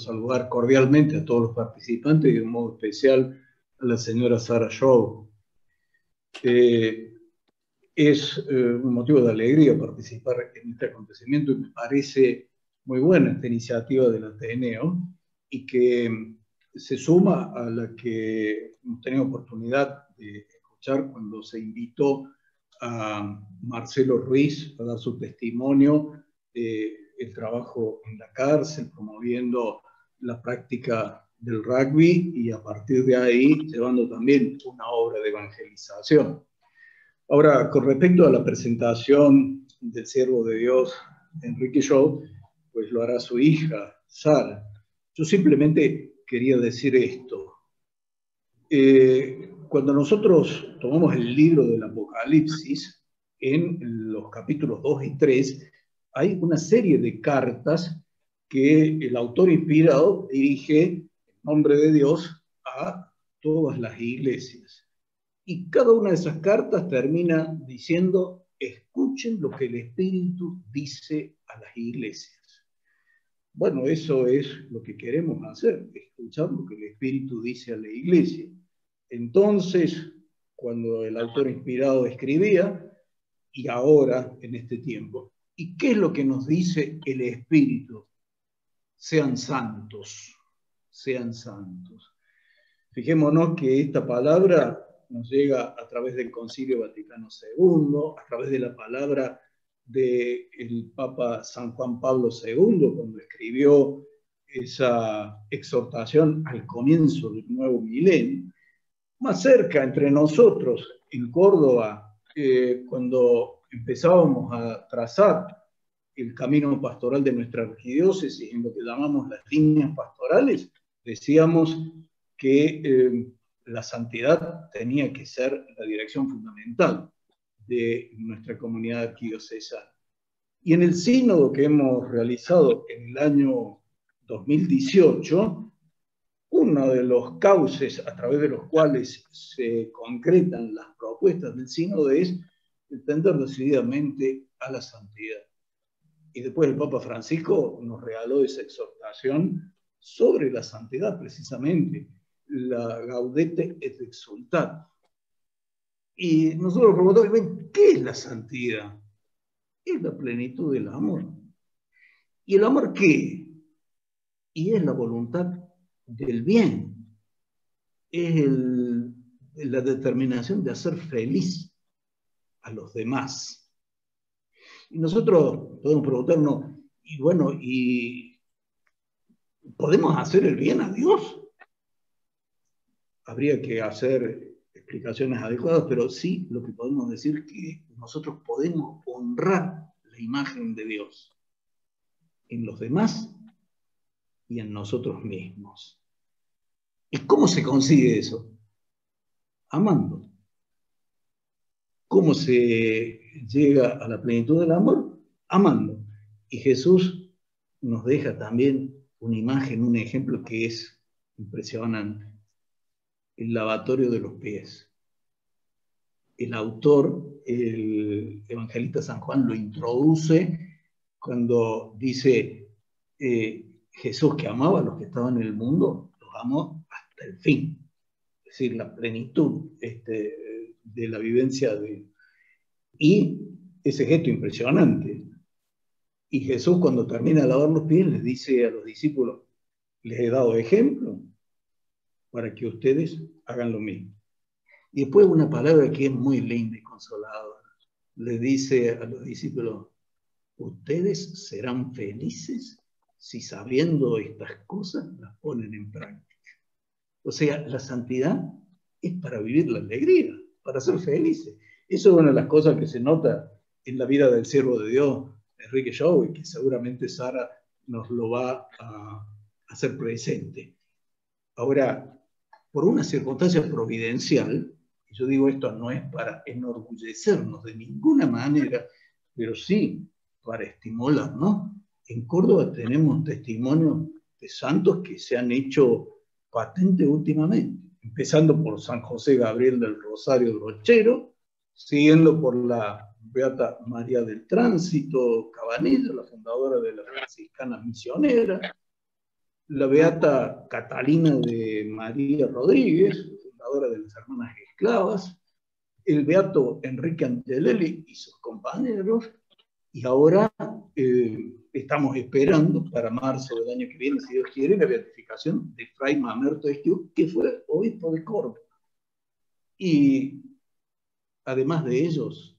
saludar cordialmente a todos los participantes y de un modo especial a la señora Sara Shaw. Es un motivo de alegría participar en este acontecimiento y me parece muy buena esta iniciativa del Ateneo y que se suma a la que hemos tenido oportunidad de escuchar cuando se invitó a Marcelo Ruiz a dar su testimonio el trabajo en la cárcel, promoviendo la práctica del rugby y a partir de ahí llevando también una obra de evangelización. Ahora, con respecto a la presentación del siervo de Dios, Enrique Shaw, pues lo hará su hija, Sara. Yo simplemente quería decir esto. Cuando nosotros tomamos el libro del Apocalipsis, en los capítulos 2 y 3, hay una serie de cartas que el autor inspirado dirige en nombre de Dios a todas las iglesias. Y cada una de esas cartas termina diciendo, escuchen lo que el Espíritu dice a las iglesias. Bueno, eso es lo que queremos hacer, escuchar lo que el Espíritu dice a la iglesia. Entonces, cuando el autor inspirado escribía, y ahora en este tiempo, ¿y qué es lo que nos dice el Espíritu? Sean santos, sean santos. Fijémonos que esta palabra nos llega a través del Concilio Vaticano II, a través de la palabra del Papa San Juan Pablo II, cuando escribió esa exhortación al comienzo del nuevo milenio. Más cerca entre nosotros, en Córdoba, cuando empezábamos a trazar el camino pastoral de nuestra arquidiócesis, en lo que llamamos las líneas pastorales, decíamos que la santidad tenía que ser la dirección fundamental de nuestra comunidad arquidiocesana. Y en el sínodo que hemos realizado en el año 2018, uno de los cauces a través de los cuales se concretan las propuestas del sínodo es tender decididamente a la santidad. Y después el Papa Francisco nos regaló esa exhortación sobre la santidad, precisamente, la Gaudete et Exsultate. Y nosotros preguntamos, ¿qué es la santidad? Es la plenitud del amor. ¿Y el amor qué? Y es la voluntad del bien. Es la determinación de hacer feliz a los demás. Y nosotros podemos preguntarnos, y bueno, ¿y podemos hacer el bien a Dios? Habría que hacer explicaciones adecuadas, pero sí lo que podemos decir es que nosotros podemos honrar la imagen de Dios en los demás y en nosotros mismos. ¿Y cómo se consigue eso? Amando. ¿Cómo se llega a la plenitud del amor? Amando. Y Jesús nos deja también una imagen, un ejemplo que es impresionante. El lavatorio de los pies. El autor, el evangelista San Juan, lo introduce cuando dice Jesús, que amaba a los que estaban en el mundo, los amó hasta el fin. Es decir, la plenitud de la vivencia de... Y ese gesto impresionante. Y Jesús, cuando termina de lavar los pies, les dice a los discípulos, les he dado ejemplo para que ustedes hagan lo mismo. Y después una palabra que es muy linda y consoladora. Le dice a los discípulos, ustedes serán felices si sabiendo estas cosas las ponen en práctica. O sea, la santidad es para vivir la alegría, para ser felices. Eso es una de las cosas que se nota en la vida del siervo de Dios, Enrique Shaw, y que seguramente Sara nos lo va a hacer presente. Ahora, por una circunstancia providencial, y yo digo esto no es para enorgullecernos de ninguna manera, pero sí para estimularnos. En Córdoba tenemos testimonios de santos que se han hecho patentes últimamente, empezando por San José Gabriel del Rosario Brochero, siguiendo por la Beata María del Tránsito Cabanillas, la fundadora de las Franciscanas Misioneras, la beata Catalina de María Rodríguez, fundadora de las Hermanas Esclavas, el beato Enrique Angelelli y sus compañeros, y ahora estamos esperando para marzo del año que viene, si Dios quiere, la beatificación de Fray Mamerto Esquiú, que fue obispo de Córdoba. Y además de ellos,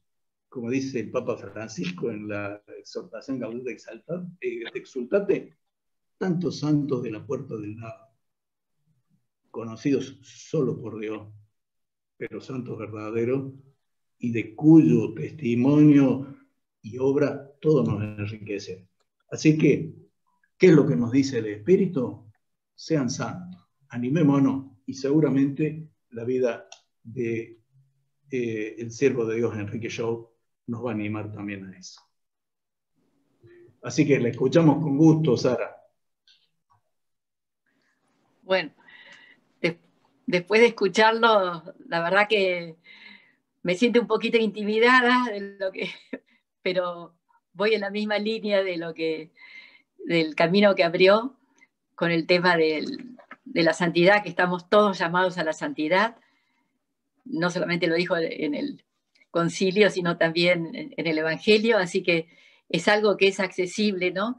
como dice el Papa Francisco en la exhortación Gaudete Exultate, tantos santos de la puerta del lado, conocidos solo por Dios, pero santos verdaderos, y de cuyo testimonio y obra todo nos enriquece. Así que, ¿qué es lo que nos dice el Espíritu? Sean santos, animémonos, y seguramente la vida de el siervo de Dios, Enrique Shaw, nos va a animar también a eso. Así que la escuchamos con gusto, Sara. Bueno, después de escucharlo, la verdad que me siento un poquito intimidada de lo que, pero voy en la misma línea de lo que, del camino que abrió con el tema de la santidad, que estamos todos llamados a la santidad. No solamente lo dijo en el concilio, sino también en el Evangelio, así que es algo que es accesible, ¿no?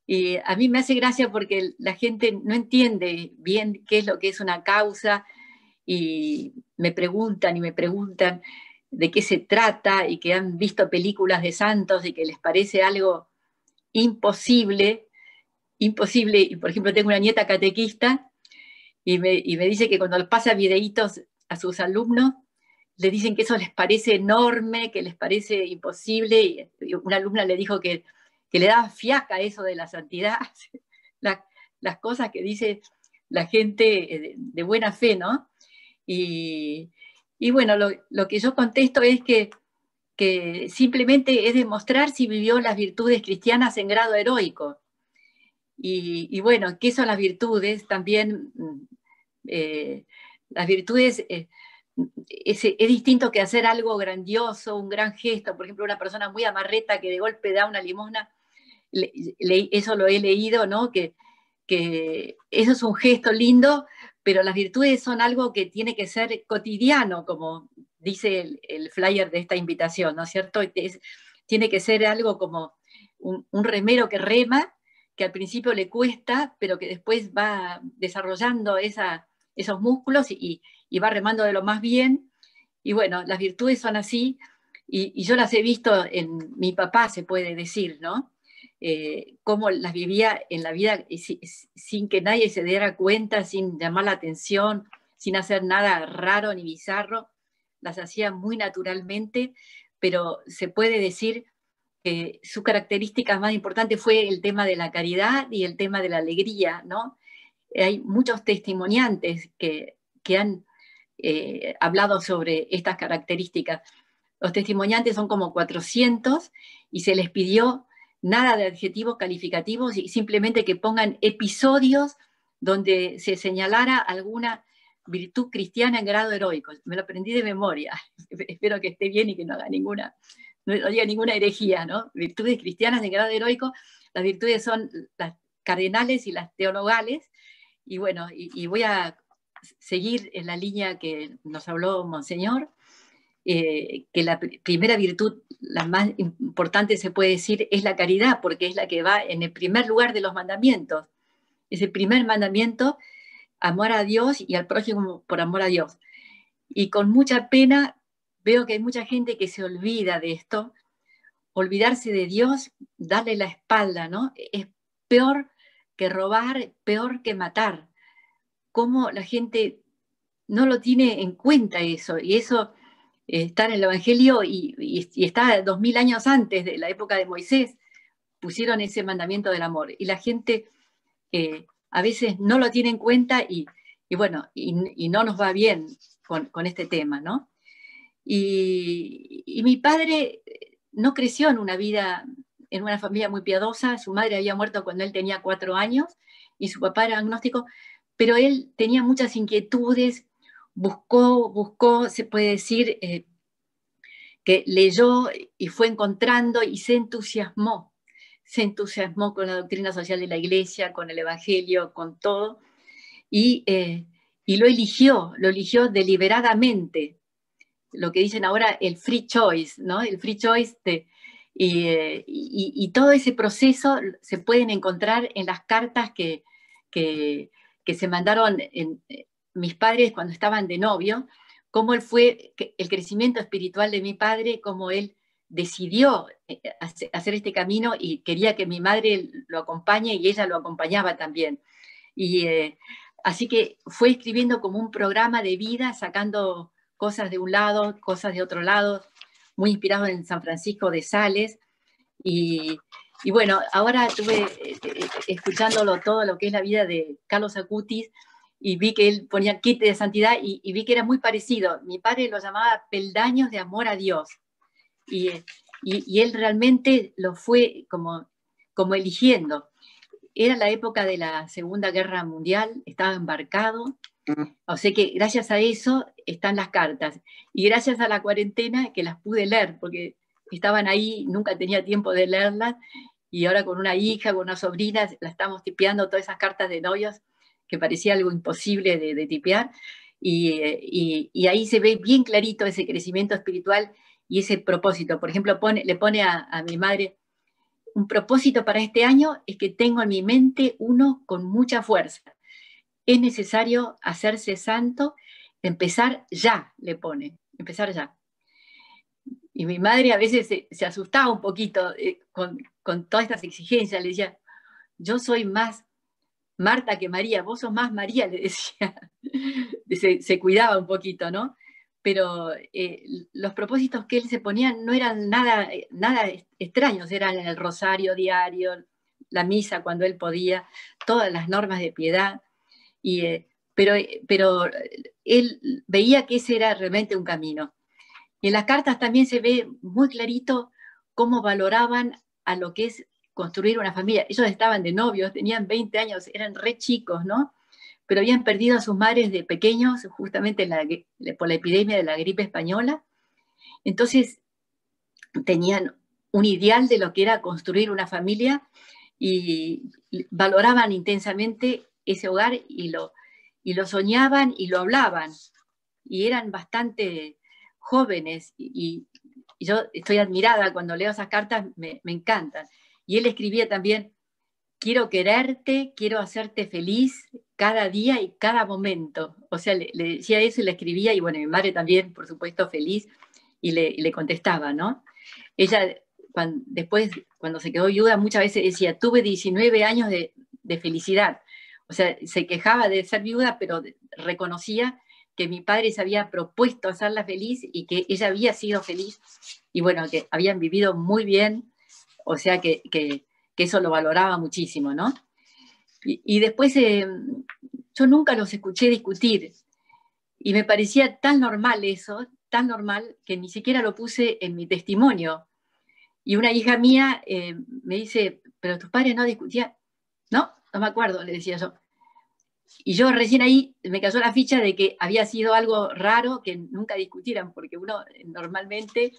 Y a mí me hace gracia porque la gente no entiende bien qué es lo que es una causa, y me preguntan de qué se trata, y que han visto películas de santos y que les parece algo imposible, imposible. Y por ejemplo, tengo una nieta catequista y me dice que cuando pasa videitos a sus alumnos, le dicen que eso les parece enorme, que les parece imposible. Y una alumna le dijo que le daba fiaca eso de la santidad, las cosas que dice la gente de buena fe, ¿no? Y bueno, lo que yo contesto es que simplemente es demostrar si vivió las virtudes cristianas en grado heroico. Y bueno, ¿qué son las virtudes? También las virtudes es distinto que hacer algo grandioso, un gran gesto. Por ejemplo, una persona muy amarreta que de golpe da una limosna, eso lo he leído, ¿no? Que eso es un gesto lindo, pero las virtudes son algo que tiene que ser cotidiano, como dice el flyer de esta invitación, ¿no es cierto? Tiene que ser algo como un remero que rema, que al principio le cuesta, pero que después va desarrollando esos músculos y va remando de lo más bien. Y bueno, las virtudes son así, y yo las he visto en mi papá, se puede decir, ¿no? Cómo las vivía en la vida sin que nadie se diera cuenta, sin llamar la atención, sin hacer nada raro ni bizarro. Las hacía muy naturalmente, pero se puede decir que su característica más importante fue el tema de la caridad y el tema de la alegría, ¿no? Hay muchos testimoniantes que han hablado sobre estas características. Los testimoniantes son como 400 y se les pidió nada de adjetivos calificativos y simplemente que pongan episodios donde se señalara alguna virtud cristiana en grado heroico. Me lo aprendí de memoria. Espero que esté bien y que no diga ninguna herejía, ¿no? Virtudes cristianas en grado heroico. Las virtudes son las cardenales y las teologales. Y bueno, y voy a seguir en la línea que nos habló Monseñor. Que la primera virtud, la más importante se puede decir, es la caridad, porque es la que va en el primer lugar de los mandamientos. Es el primer mandamiento, amor a Dios y al prójimo por amor a Dios. Y con mucha pena veo que hay mucha gente que se olvida de esto. Olvidarse de Dios, darle la espalda, ¿no? Es peor que robar, peor que matar. Cómo la gente no lo tiene en cuenta eso, y eso está en el Evangelio y está 2000 años antes de la época de Moisés, pusieron ese mandamiento del amor, y la gente a veces no lo tiene en cuenta y bueno, y no nos va bien con este tema, ¿no? Y mi padre no creció en en una familia muy piadosa. Su madre había muerto cuando él tenía 4 años y su papá era agnóstico, pero él tenía muchas inquietudes, buscó, se puede decir, que leyó y fue encontrando y se se entusiasmó con la doctrina social de la Iglesia, con el Evangelio, con todo, y lo eligió deliberadamente, lo que dicen ahora el free choice, ¿no? El free choice y todo ese proceso se pueden encontrar en las cartas que se mandaron mis padres cuando estaban de novio, cómo él fue, el crecimiento espiritual de mi padre, cómo él decidió hacer este camino y quería que mi madre lo acompañe y ella lo acompañaba también. Y así que fue escribiendo como un programa de vida, sacando cosas de un lado, cosas de otro lado, muy inspirado en San Francisco de Sales. Y bueno, ahora estuve escuchándolo todo lo que es la vida de Carlos Acutis y vi que él ponía kit de santidad y vi que era muy parecido. Mi padre lo llamaba peldaños de amor a Dios. Y él realmente lo fue como eligiendo. Era la época de la Segunda Guerra Mundial, estaba embarcado, o sea que gracias a eso están las cartas. Y gracias a la cuarentena que las pude leer, porque estaban ahí, nunca tenía tiempo de leerlas, y ahora con una hija, con una sobrina, la estamos tipeando todas esas cartas de novios, que parecía algo imposible de tipear, y ahí se ve bien clarito ese crecimiento espiritual y ese propósito. Por ejemplo, le pone a mi madre: un propósito para este año es que tengo en mi mente uno con mucha fuerza. Es necesario hacerse santo, empezar ya, le pone, empezar ya. Y mi madre a veces se asustaba un poquito con todas estas exigencias, le decía: yo soy más Marta que María, vos sos más María, le decía. Se cuidaba un poquito, ¿no? Pero los propósitos que él se ponía no eran nada extraños, eran el rosario diario, la misa cuando él podía, todas las normas de piedad, pero él veía que ese era realmente un camino. Y en las cartas también se ve muy clarito cómo valoraban a lo que es construir una familia. Ellos estaban de novios, tenían 20 años, eran re chicos, ¿no? Pero habían perdido a sus madres de pequeños, justamente por la epidemia de la gripe española. Entonces tenían un ideal de lo que era construir una familia y valoraban intensamente ese hogar y lo soñaban y lo hablaban. Y eran bastante jóvenes y yo estoy admirada cuando leo esas cartas, me encantan. Y él escribía también: quiero quererte, quiero hacerte feliz cada día y cada momento. O sea, le decía eso y le escribía, y bueno, mi madre también, por supuesto, feliz, y le contestaba, ¿no? Ella, después, cuando se quedó viuda, muchas veces decía: tuve 19 años de felicidad. O sea, se quejaba de ser viuda, pero reconocía que mi padre se había propuesto hacerla feliz y que ella había sido feliz, y bueno, que habían vivido muy bien, o sea que eso lo valoraba muchísimo, ¿no? Y después yo nunca los escuché discutir y me parecía tan normal eso, tan normal, que ni siquiera lo puse en mi testimonio. Y una hija mía me dice: pero tus padres no discutían. No, no me acuerdo, le decía yo. Y yo recién ahí me cayó la ficha de que había sido algo raro que nunca discutieran, porque uno normalmente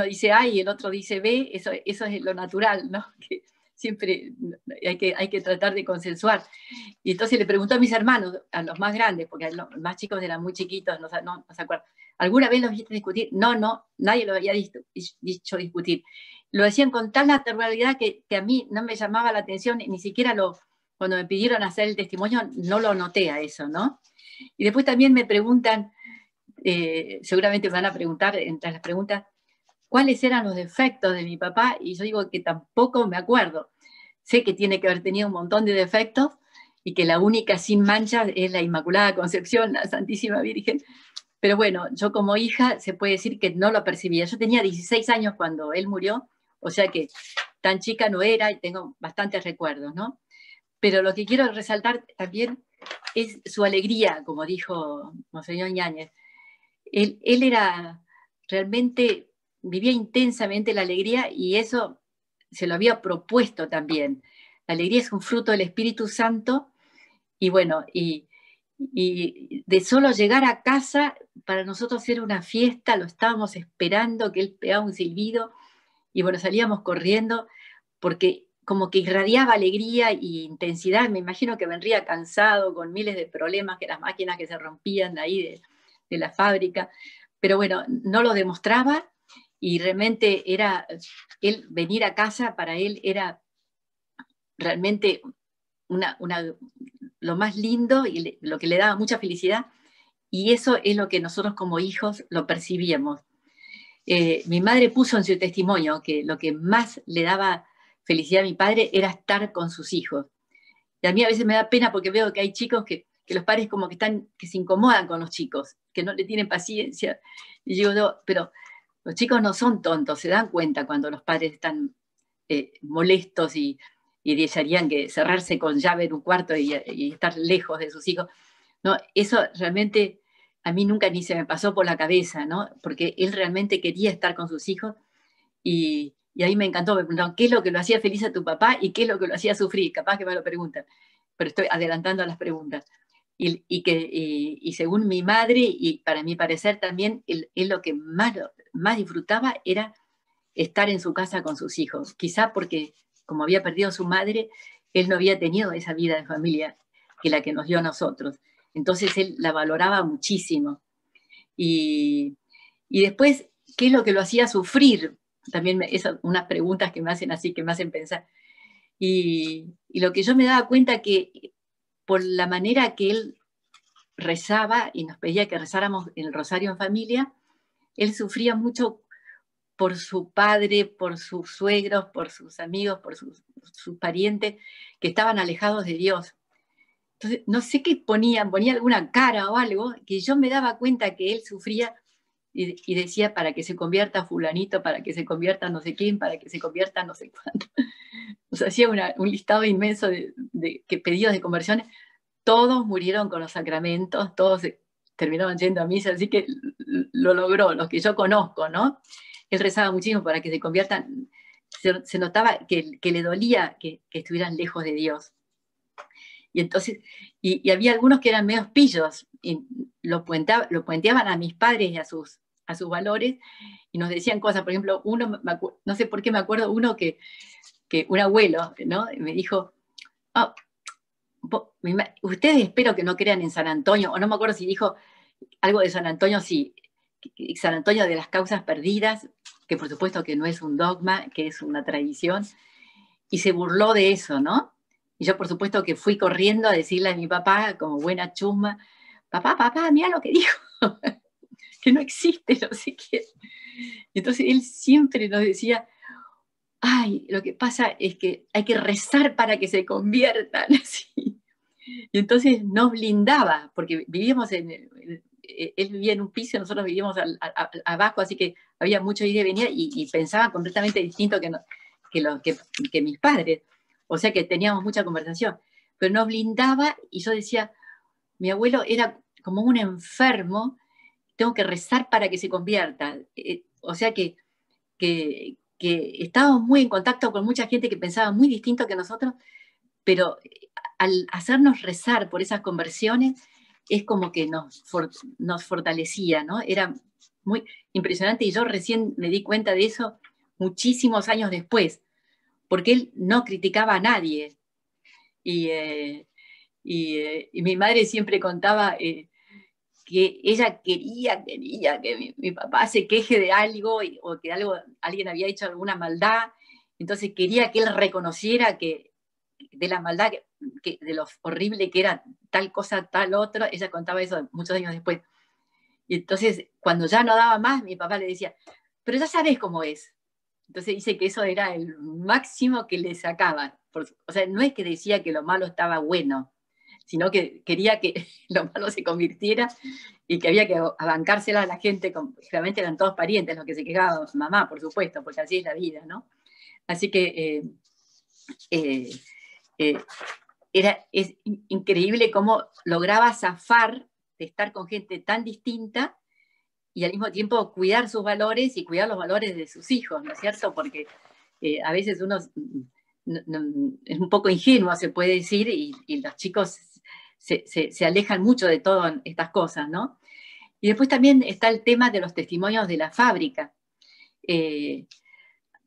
dice A y el otro dice B, eso es lo natural, ¿no? Que siempre hay que tratar de consensuar. Y entonces le preguntó a mis hermanos, a los más grandes, porque los más chicos eran muy chiquitos, no se acuerdan: ¿alguna vez los viste discutir? No, nadie lo había dicho discutir. Lo decían con tal naturalidad que a mí no me llamaba la atención, ni siquiera cuando me pidieron hacer el testimonio no lo noté a eso, ¿no? Y después también me preguntan, seguramente me van a preguntar entre las preguntas, cuáles eran los defectos de mi papá, y yo digo que tampoco me acuerdo. Sé que tiene que haber tenido un montón de defectos y que la única sin manchas es la Inmaculada Concepción, la Santísima Virgen, pero bueno, yo como hija se puede decir que no lo percibía. Yo tenía 16 años cuando él murió, o sea que tan chica no era y tengo bastantes recuerdos, ¿no? Pero lo que quiero resaltar también es su alegría, como dijo Monseñor Ñáñez. Él era realmente, vivía intensamente la alegría y eso se lo había propuesto también. La alegría es un fruto del Espíritu Santo y bueno, y de solo llegar a casa, para nosotros era una fiesta, lo estábamos esperando, que él pegaba un silbido y bueno, salíamos corriendo porque como que irradiaba alegría e intensidad. Me imagino que vendría cansado, con miles de problemas, que las máquinas que se rompían de ahí de la fábrica, pero bueno, no lo demostraba, y realmente era, él venir a casa para él era realmente lo más lindo y lo que le daba mucha felicidad, y eso es lo que nosotros como hijos lo percibíamos. Mi madre puso en su testimonio que lo que más le daba felicidad a mi padre era estar con sus hijos. Y a mí a veces me da pena porque veo que hay chicos que los padres como que se incomodan con los chicos, que no le tienen paciencia. Y digo, no, pero los chicos no son tontos, se dan cuenta cuando los padres están molestos y desearían que cerrarse con llave en un cuarto y estar lejos de sus hijos. No, eso realmente a mí nunca ni se me pasó por la cabeza, ¿no? Porque él realmente quería estar con sus hijos, y ahí me encantó. Me preguntaron, ¿qué es lo que lo hacía feliz a tu papá y qué es lo que lo hacía sufrir? Capaz que me lo preguntan, pero estoy adelantando las preguntas. Y según mi madre, y para mi parecer también, él lo que más disfrutaba era estar en su casa con sus hijos. Quizá porque, como había perdido a su madre, él no había tenido esa vida de familia que la que nos dio a nosotros. Entonces él la valoraba muchísimo. Y después, ¿qué es lo que lo hacía sufrir? También esas unas preguntas que me hacen así, que me hacen pensar. Y lo que yo me daba cuenta que por la manera que él rezaba y nos pedía que rezáramos el rosario en familia, él sufría mucho por su padre, por sus suegros, por sus amigos, por sus parientes que estaban alejados de Dios. Entonces, no sé qué ponía alguna cara o algo, que yo me daba cuenta que él sufría, y decía, para que se convierta fulanito, para que se convierta no sé quién, para que se convierta no sé cuánto. O sea, hacía un listado inmenso de pedidos de conversiones. Todos murieron con los sacramentos, todos terminaron yendo a misa, así que lo logró, los que yo conozco, ¿no? Él rezaba muchísimo para que se conviertan. Se notaba que le dolía que estuvieran lejos de Dios. Y entonces, y había algunos que eran medios pillos, y lo puenteaban a mis padres y a sus valores, y nos decían cosas. Por ejemplo, uno, no sé por qué me acuerdo, uno que un abuelo, ¿no? Me dijo, oh, ustedes espero que no crean en San Antonio, o no me acuerdo si dijo algo de San Antonio, sí, San Antonio de las causas perdidas, que por supuesto que no es un dogma, que es una tradición, y se burló de eso, ¿no? Y yo por supuesto que fui corriendo a decirle a mi papá, como buena chusma, papá, mira lo que dijo, que no existe, no sé qué. Y entonces él siempre nos decía, ay, lo que pasa es que hay que rezar para que se conviertan, así. Y entonces nos blindaba, porque vivíamos él vivía en un piso, nosotros vivíamos abajo, así que había mucho ida y venida, y pensaba completamente distinto que mis padres. O sea que teníamos mucha conversación, pero nos blindaba, y yo decía, mi abuelo era como un enfermo, tengo que rezar para que se convierta. O sea que estábamos muy en contacto con mucha gente que pensaba muy distinto que nosotros, pero al hacernos rezar por esas conversiones, es como que nos fortalecía, ¿no? Era muy impresionante, y yo recién me di cuenta de eso muchísimos años después, porque él no criticaba a nadie. Y mi madre siempre contaba que ella quería que mi papá se queje de algo, o que alguien había hecho alguna maldad, entonces quería que él reconociera que de la maldad, de lo horrible que era tal cosa, tal otro. Ella contaba eso muchos años después. Y entonces, cuando ya no daba más, mi papá le decía, pero ya sabes cómo es. Entonces dice que eso era el máximo que le sacaban. O sea, no es que decía que lo malo estaba bueno, sino que quería que lo malo se convirtiera, y que había que abancársela a la gente. Realmente eran todos parientes los que se quejaban, mamá, por supuesto, porque así es la vida, ¿no? Así que es increíble cómo lograba zafar de estar con gente tan distinta, y al mismo tiempo cuidar sus valores y cuidar los valores de sus hijos, ¿no es cierto? Porque a veces uno es un poco ingenuo, se puede decir, y los chicos se alejan mucho de todas estas cosas, ¿no? Y después también está el tema de los testimonios de la fábrica.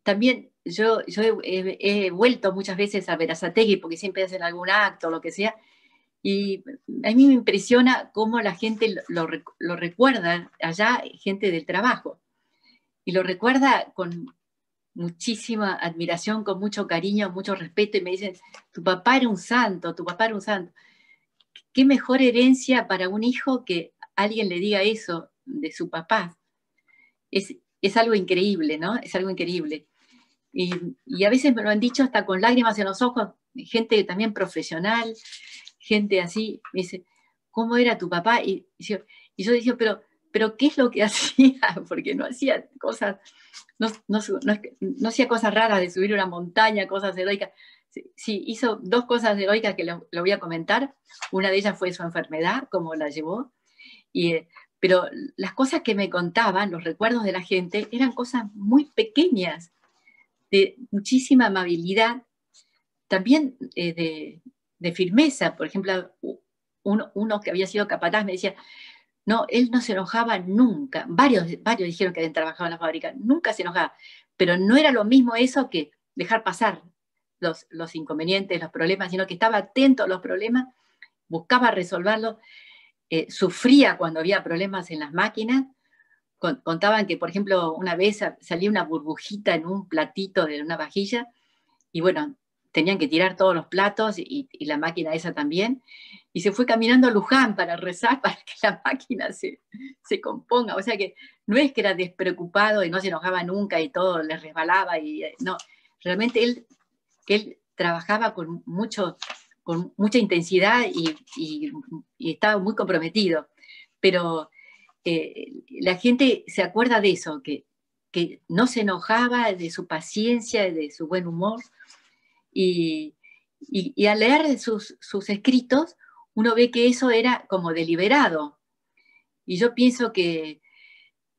también yo he vuelto muchas veces a Berazategui porque siempre hacen algún acto o lo que sea, y a mí me impresiona cómo la gente lo recuerda allá, gente del trabajo, y lo recuerda con muchísima admiración, con mucho cariño, mucho respeto, y me dicen, tu papá era un santo, tu papá era un santo. ¿Qué mejor herencia para un hijo que alguien le diga eso de su papá? Es algo increíble, ¿no? Es algo increíble. Y a veces me lo han dicho hasta con lágrimas en los ojos, gente también profesional, gente así, me dice, ¿cómo era tu papá? Y yo decía, pero ¿qué es lo que hacía? Porque no hacía cosas, no hacía cosas raras de subir una montaña, cosas heroicas. Sí, hizo dos cosas heroicas que lo voy a comentar. Una de ellas fue su enfermedad, cómo la llevó. Pero las cosas que me contaban, los recuerdos de la gente, eran cosas muy pequeñas, de muchísima amabilidad, también de firmeza. Por ejemplo, uno que había sido capataz me decía, no, él no se enojaba nunca. Varios dijeron que habían trabajado en la fábrica, nunca se enojaba, pero no era lo mismo eso que dejar pasar los inconvenientes, los problemas, sino que estaba atento a los problemas, buscaba resolverlos, sufría cuando había problemas en las máquinas. Contaban que, por ejemplo, una vez salía una burbujita en un platito de una vajilla, y bueno, tenían que tirar todos los platos y la máquina esa también, y se fue caminando a Luján para rezar para que la máquina se componga. O sea que no es que era despreocupado y no se enojaba nunca y todo le resbalaba, y no, realmente él trabajaba con mucha intensidad y estaba muy comprometido. Pero la gente se acuerda de eso, que no se enojaba, de su paciencia, de su buen humor. Y al leer sus escritos, uno ve que eso era como deliberado. Y yo pienso que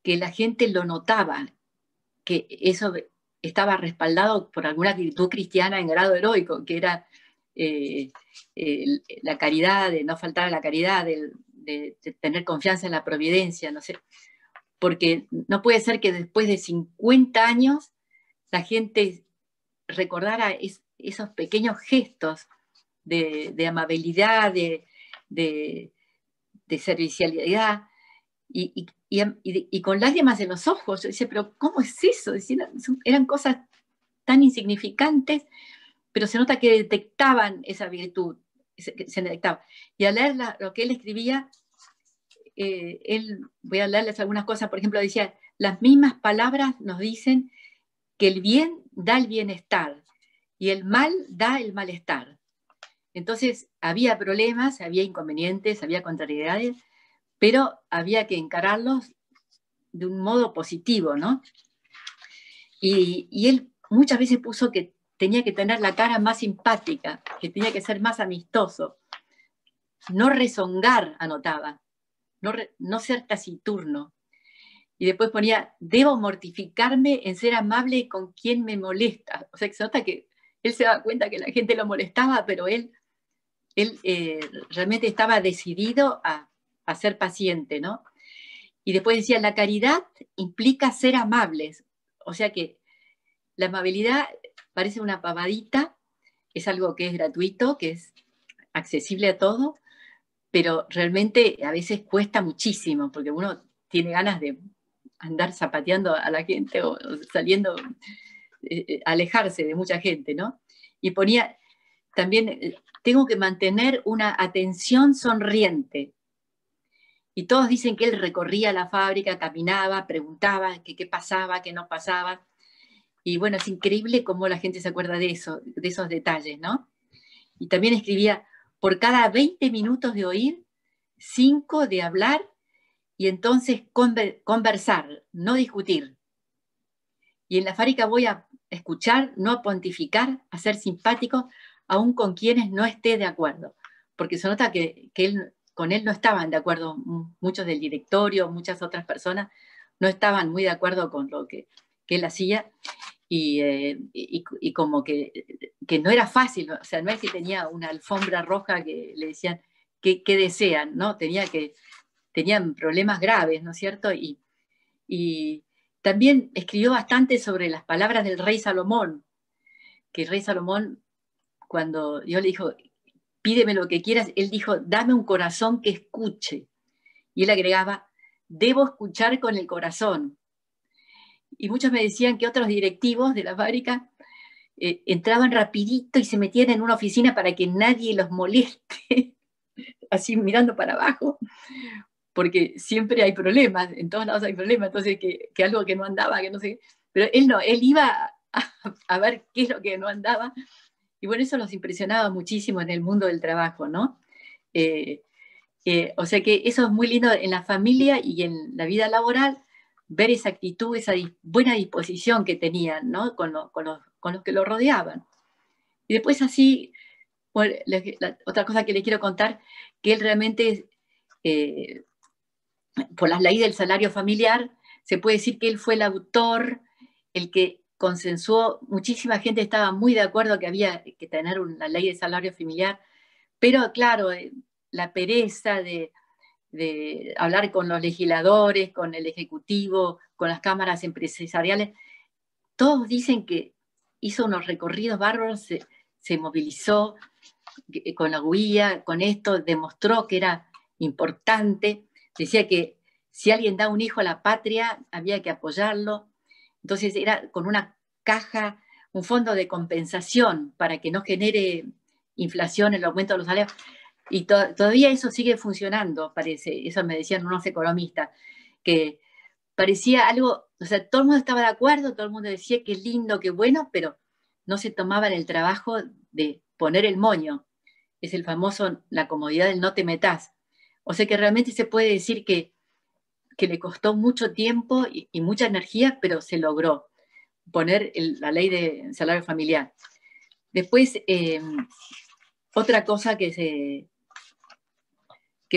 la gente lo notaba, que eso estaba respaldado por alguna virtud cristiana en grado heroico, que era la caridad, de no faltar a la caridad, de tener confianza en la providencia, no sé. Porque no puede ser que después de 50 años la gente recordara esos pequeños gestos de amabilidad, de servicialidad, y con lágrimas en los ojos. Yo decía, pero ¿cómo es eso? Eran cosas tan insignificantes, pero se nota que detectaban esa virtud, se detectaba. Y al leer lo que él escribía, voy a leerles algunas cosas. Por ejemplo, decía, las mismas palabras nos dicen que el bien da el bienestar y el mal da el malestar. Entonces había problemas, había inconvenientes, había contrariedades, pero había que encararlos de un modo positivo, ¿no? Y él muchas veces puso que tenía que tener la cara más simpática, que tenía que ser más amistoso, no rezongar, anotaba, no ser taciturno. Y después ponía, debo mortificarme en ser amable con quien me molesta. O sea, que se nota que él se daba cuenta que la gente lo molestaba, pero él realmente estaba decidido a ser paciente, ¿no? Y después decía, la caridad implica ser amables. O sea que la amabilidad parece una pavadita, es algo que es gratuito, que es accesible a todo, pero realmente a veces cuesta muchísimo, porque uno tiene ganas de andar zapateando a la gente o saliendo, alejarse de mucha gente, ¿no? Y ponía también, tengo que mantener una atención sonriente. Y todos dicen que él recorría la fábrica, caminaba, preguntaba qué pasaba, qué no pasaba. Y bueno, es increíble cómo la gente se acuerda de eso, de esos detalles, ¿no? Y también escribía, por cada 20 minutos de oír, 5 de hablar, y entonces conversar, no discutir. Y en la fábrica voy a escuchar, no a pontificar, a ser simpático, aun con quienes no esté de acuerdo. Porque se nota que con él no estaban de acuerdo muchos del directorio, muchas otras personas no estaban muy de acuerdo con lo que él hacía, y como que no era fácil. O sea, no es que tenía una alfombra roja que le decían qué desean, ¿no? Tenían problemas graves, ¿no es cierto? Y También escribió bastante sobre las palabras del rey Salomón, que el rey Salomón, cuando Dios le dijo, pídeme lo que quieras, él dijo, dame un corazón que escuche. Y él agregaba, debo escuchar con el corazón. Y muchos me decían que otros directivos de la fábrica entraban rapidito y se metían en una oficina para que nadie los moleste, así mirando para abajo, porque siempre hay problemas, en todos lados hay problemas, entonces que algo que no andaba, que no sé, pero él no, él iba a ver qué es lo que no andaba, y bueno, eso los impresionaba muchísimo en el mundo del trabajo, ¿no? O sea que eso es muy lindo en la familia y en la vida laboral, ver esa actitud, esa buena disposición que tenían, ¿no? con los que lo rodeaban. Y después así, bueno, otra cosa que les quiero contar, que él realmente, por las leyes del salario familiar, se puede decir que él fue el autor, el que consensuó, muchísima gente estaba muy de acuerdo que había que tener una ley de salario familiar, pero claro, la pereza de hablar con los legisladores, con el Ejecutivo, con las cámaras empresariales, todos dicen que hizo unos recorridos bárbaros, se movilizó con la guía, con esto, demostró que era importante, decía que si alguien da un hijo a la patria, había que apoyarlo, entonces era con una caja, un fondo de compensación para que no genere inflación, el aumento de los salarios, y todavía eso sigue funcionando, parece, eso me decían unos economistas, que parecía algo, o sea, todo el mundo estaba de acuerdo, todo el mundo decía que lindo, que bueno, pero no se tomaban el trabajo de poner el moño. Es el famoso, la comodidad del no te metas. O sea que realmente se puede decir que le costó mucho tiempo y mucha energía, pero se logró poner la ley de salario familiar. Después, otra cosa que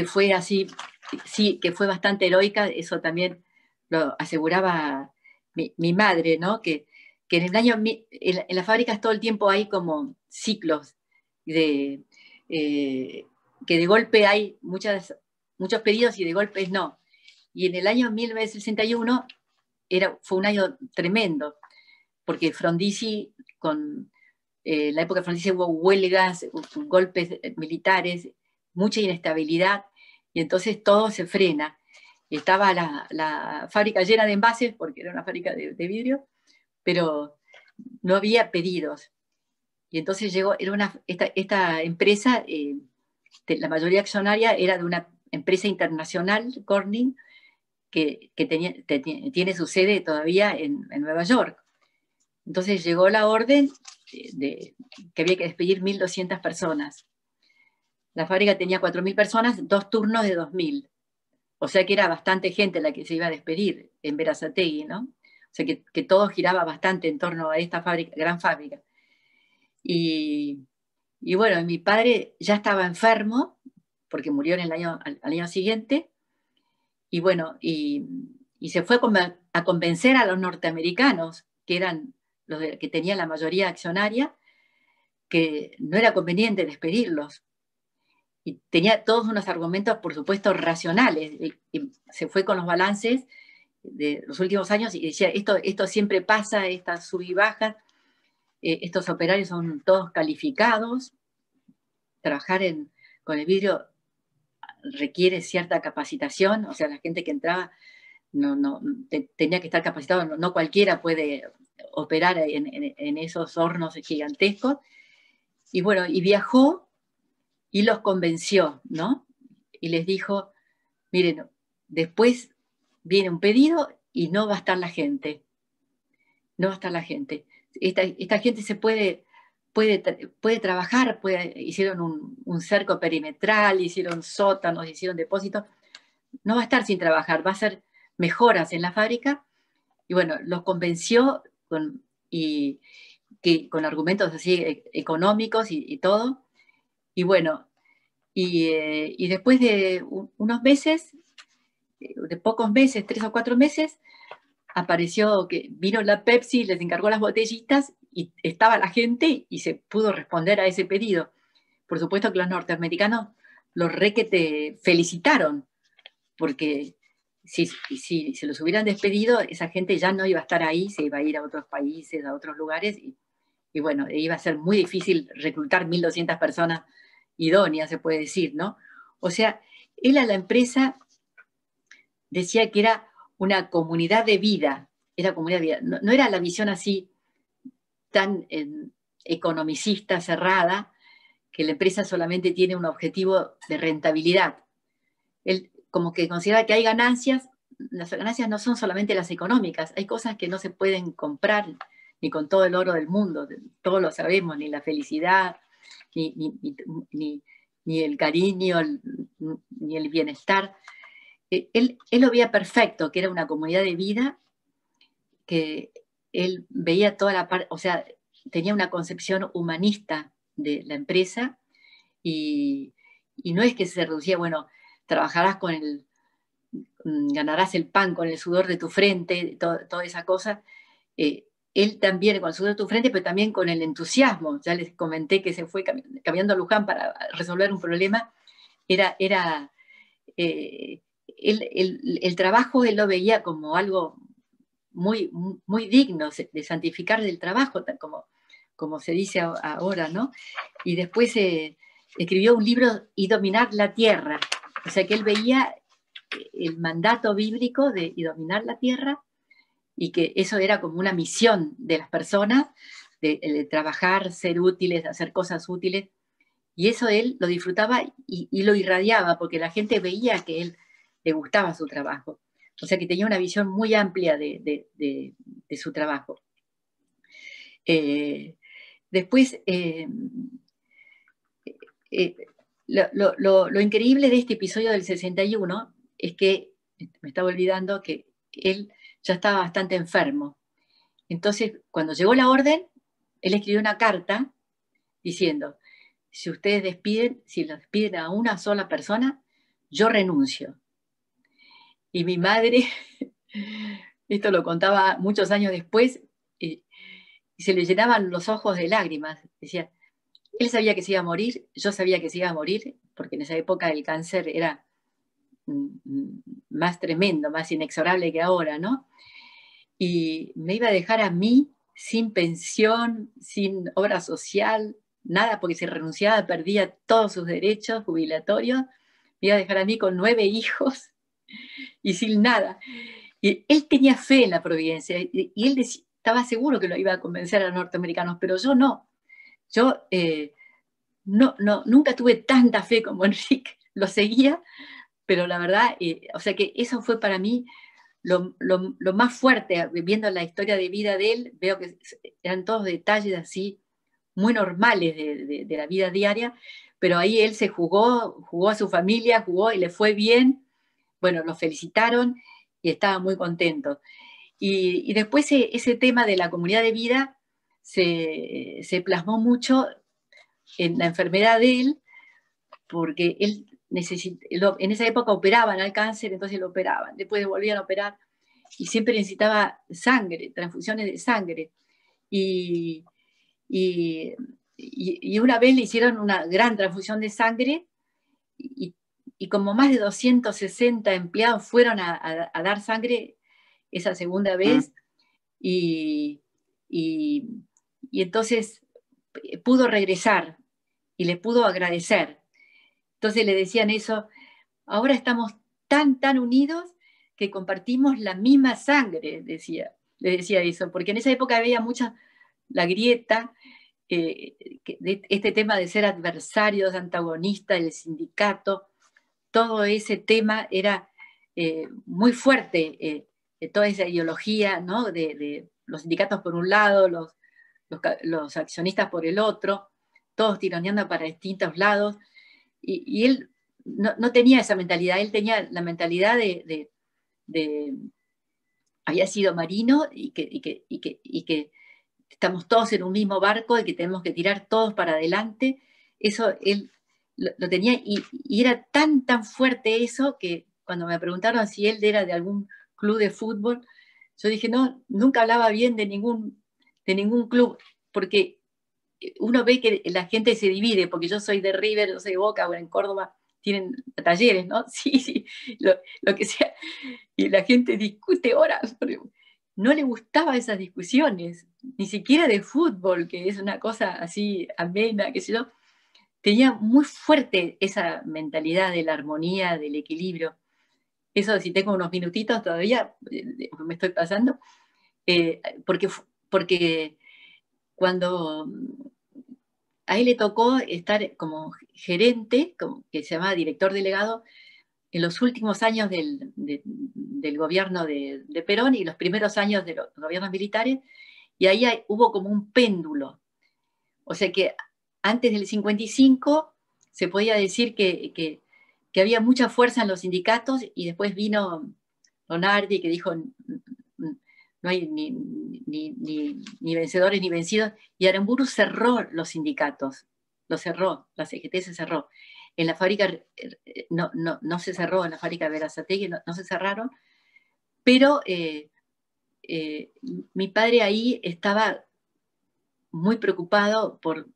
fue así, sí, que fue bastante heroica, eso también lo aseguraba mi madre, ¿no? Que en el año, en las fábricas todo el tiempo hay como ciclos de, que de golpe hay muchos pedidos y de golpe no. Y en el año 1961 fue un año tremendo, porque Frondizi, con la época de Frondizi hubo huelgas, golpes militares, mucha inestabilidad, y entonces todo se frena. Y estaba la fábrica llena de envases, porque era una fábrica de vidrio, pero no había pedidos. Y entonces llegó, esta empresa, la mayoría accionaria era de una empresa internacional, Corning, que tiene su sede todavía en Nueva York. Entonces llegó la orden que había que despedir 1.200 personas. La fábrica tenía 4.000 personas, 2 turnos de 2.000. O sea que era bastante gente la que se iba a despedir en Berazategui, ¿no? O sea que todo giraba bastante en torno a esta fábrica, gran fábrica. Y bueno, mi padre ya estaba enfermo, porque murió al año siguiente, y bueno, y se fue a convencer a los norteamericanos, que eran los que tenían la mayoría accionaria, que no era conveniente despedirlos. Y tenía todos unos argumentos, por supuesto, racionales. Y se fue con los balances de los últimos años y decía, esto siempre pasa, estas sub y bajas, estos operarios son todos calificados, trabajar con el vidrio requiere cierta capacitación, o sea, la gente que entraba tenía que estar capacitado, no cualquiera puede operar en esos hornos gigantescos. Y bueno, y viajó y los convenció, ¿no? Y les dijo, miren, después viene un pedido y no va a estar la gente. No va a estar la gente. Esta gente se puede trabajar, hicieron un cerco perimetral, hicieron sótanos, hicieron depósitos. No va a estar sin trabajar, va a hacer mejoras en la fábrica. Y bueno, los convenció con argumentos así económicos y todo. Y bueno, y después de unos meses, de pocos meses, 3 o 4 meses, apareció que vino la Pepsi, les encargó las botellitas y estaba la gente y se pudo responder a ese pedido. Por supuesto que los norteamericanos los requete felicitaron, porque si se los hubieran despedido, esa gente ya no iba a estar ahí, se iba a ir a otros países, a otros lugares, y bueno, iba a ser muy difícil reclutar 1.200 personas idóneas, se puede decir, ¿no? O sea, él a la empresa decía que era una comunidad de vida, no era la visión así tan economicista, cerrada, que la empresa solamente tiene un objetivo de rentabilidad. Él como que considera que hay ganancias, las ganancias no son solamente las económicas, hay cosas que no se pueden comprar ni con todo el oro del mundo, todos lo sabemos, ni la felicidad, ni el cariño, ni el bienestar. Él lo veía perfecto, que era una comunidad de vida, que él veía toda la parte, o sea, tenía una concepción humanista de la empresa y no es que se reducía, bueno, trabajarás ganarás el pan con el sudor de tu frente, toda esa cosa. Él también con el sudor de tu frente, pero también con el entusiasmo. Ya les comenté que se fue caminando a Luján para resolver un problema. El trabajo él lo veía como algo muy, muy digno de santificar del trabajo, como se dice ahora, ¿no? Y después escribió un libro, Y dominar la tierra. O sea que él veía el mandato bíblico de y dominar la tierra, y que eso era como una misión de las personas, de trabajar, ser útiles, hacer cosas útiles, y eso él lo disfrutaba y lo irradiaba, porque la gente veía que él le gustaba su trabajo. O sea que tenía una visión muy amplia de su trabajo. Después, lo increíble de este episodio del 61 es que, me estaba olvidando, que él ya estaba bastante enfermo. Entonces, cuando llegó la orden, él escribió una carta diciendo: si ustedes si los despiden a una sola persona, yo renuncio. Y mi madre, esto lo contaba muchos años después, y se le llenaban los ojos de lágrimas. Decía, él sabía que se iba a morir, yo sabía que se iba a morir, porque en esa época el cáncer era más tremendo, más inexorable que ahora, ¿no? Y me iba a dejar a mí sin pensión, sin obra social, nada, porque si renunciaba perdía todos sus derechos jubilatorios. Me iba a dejar a mí con 9 hijos y sin nada. Y él tenía fe en la providencia, y él estaba seguro que lo iba a convencer a los norteamericanos, pero yo no. Yo nunca tuve tanta fe como Enrique. Lo seguía, pero la verdad, o sea que eso fue para mí lo más fuerte. Viendo la historia de vida de él, veo que eran todos detalles así, muy normales de la vida diaria, pero ahí él se jugó a su familia, jugó y le fue bien. Bueno, lo felicitaron y estaba muy contento. Y después ese tema de la comunidad de vida se plasmó mucho en la enfermedad de él, porque él en esa época operaban al cáncer, entonces lo operaban, después volvían a operar, y siempre necesitaba sangre, transfusiones de sangre. Y una vez le hicieron una gran transfusión de sangre, y como más de 260 empleados fueron a dar sangre esa segunda vez, y entonces pudo regresar y le pudo agradecer. Entonces le decían eso: ahora estamos tan unidos que compartimos la misma sangre, le decía eso, porque en esa época había mucha la grieta, de este tema de ser adversarios, antagonistas, el sindicato, todo ese tema era muy fuerte, toda esa ideología, ¿no? de los sindicatos por un lado, los accionistas por el otro, todos tironeando para distintos lados, y él no tenía esa mentalidad. Él tenía la mentalidad había sido marino, y que estamos todos en un mismo barco y que tenemos que tirar todos para adelante. Eso él lo tenía, y era tan fuerte eso, que cuando me preguntaron si él era de algún club de fútbol, yo dije, no, nunca hablaba bien de ningún club, porque uno ve que la gente se divide, porque yo soy de River, yo soy de Boca, bueno, en Córdoba tienen talleres, ¿no? Sí, sí, lo que sea. Y la gente discute horas. No le gustaban esas discusiones, ni siquiera de fútbol, que es una cosa así amena, qué sé yo. Tenía muy fuerte esa mentalidad de la armonía, del equilibrio. Eso, si tengo unos minutitos todavía, me estoy pasando, porque, porque cuando a él le tocó estar como gerente, como que se llamaba director delegado, en los últimos años del gobierno de Perón y los primeros años de los gobiernos militares, y ahí hubo como un péndulo. O sea que antes del 55 se podía decir que había mucha fuerza en los sindicatos, y después vino Lonardi que dijo no hay ni vencedores ni vencidos, y Aramburu cerró los sindicatos, lo cerró, la CGT se cerró. En la fábrica, no se cerró, en la fábrica de Berazategui no se cerraron, pero mi padre ahí estaba muy preocupado por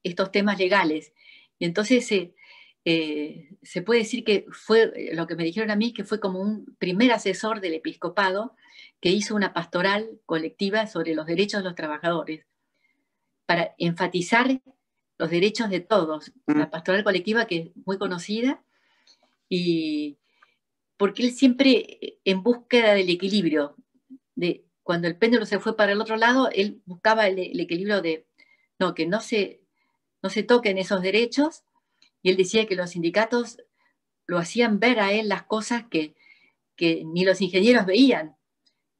estos temas legales. Y entonces se puede decir que fue, lo que me dijeron a mí, que fue como un primer asesor del episcopado que hizo una pastoral colectiva sobre los derechos de los trabajadores, para enfatizar los derechos de todos. La pastoral colectiva que es muy conocida, y porque él siempre en búsqueda del equilibrio, cuando el péndulo se fue para el otro lado, él buscaba el equilibrio de no, que no se toquen esos derechos, y él decía que los sindicatos lo hacían ver a él las cosas que ni los ingenieros veían.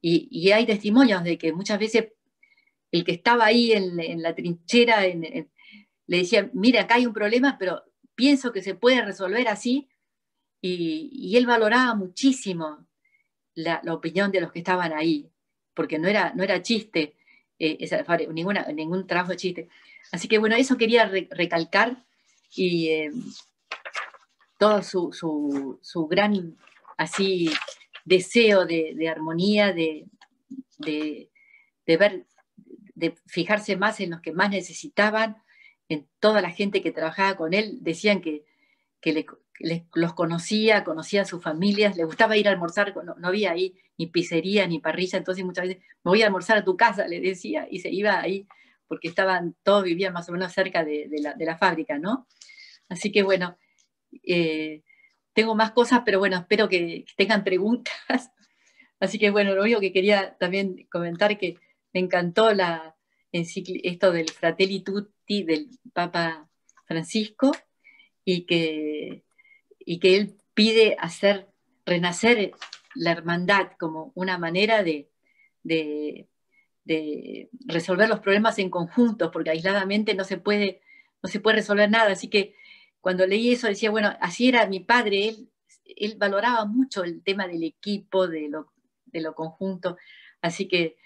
Y hay testimonios de que muchas veces el que estaba ahí en la trinchera le decía, mira, acá hay un problema, pero pienso que se puede resolver así, y él valoraba muchísimo la opinión de los que estaban ahí, porque no era chiste, ningún trabajo de chiste. Así que bueno, eso quería recalcar, y todo su gran así deseo de armonía, de ver, de fijarse más en los que más necesitaban, en toda la gente que trabajaba con él. Decían que los conocía a sus familias, le gustaba ir a almorzar, no había ahí ni pizzería ni parrilla, entonces muchas veces me voy a almorzar a tu casa, le decía, y se iba ahí, porque todos vivían más o menos cerca de la fábrica, ¿no? Así que bueno, tengo más cosas, pero bueno, espero que tengan preguntas. Así que bueno, lo único que quería también comentar, que me encantó esto del Fratelli Tutti del Papa Francisco, y que él pide renacer la hermandad como una manera de resolver los problemas en conjunto, porque aisladamente no se puede resolver nada. Así que cuando leí eso decía, bueno, así era mi padre, él valoraba mucho el tema del equipo, de lo conjunto. Así que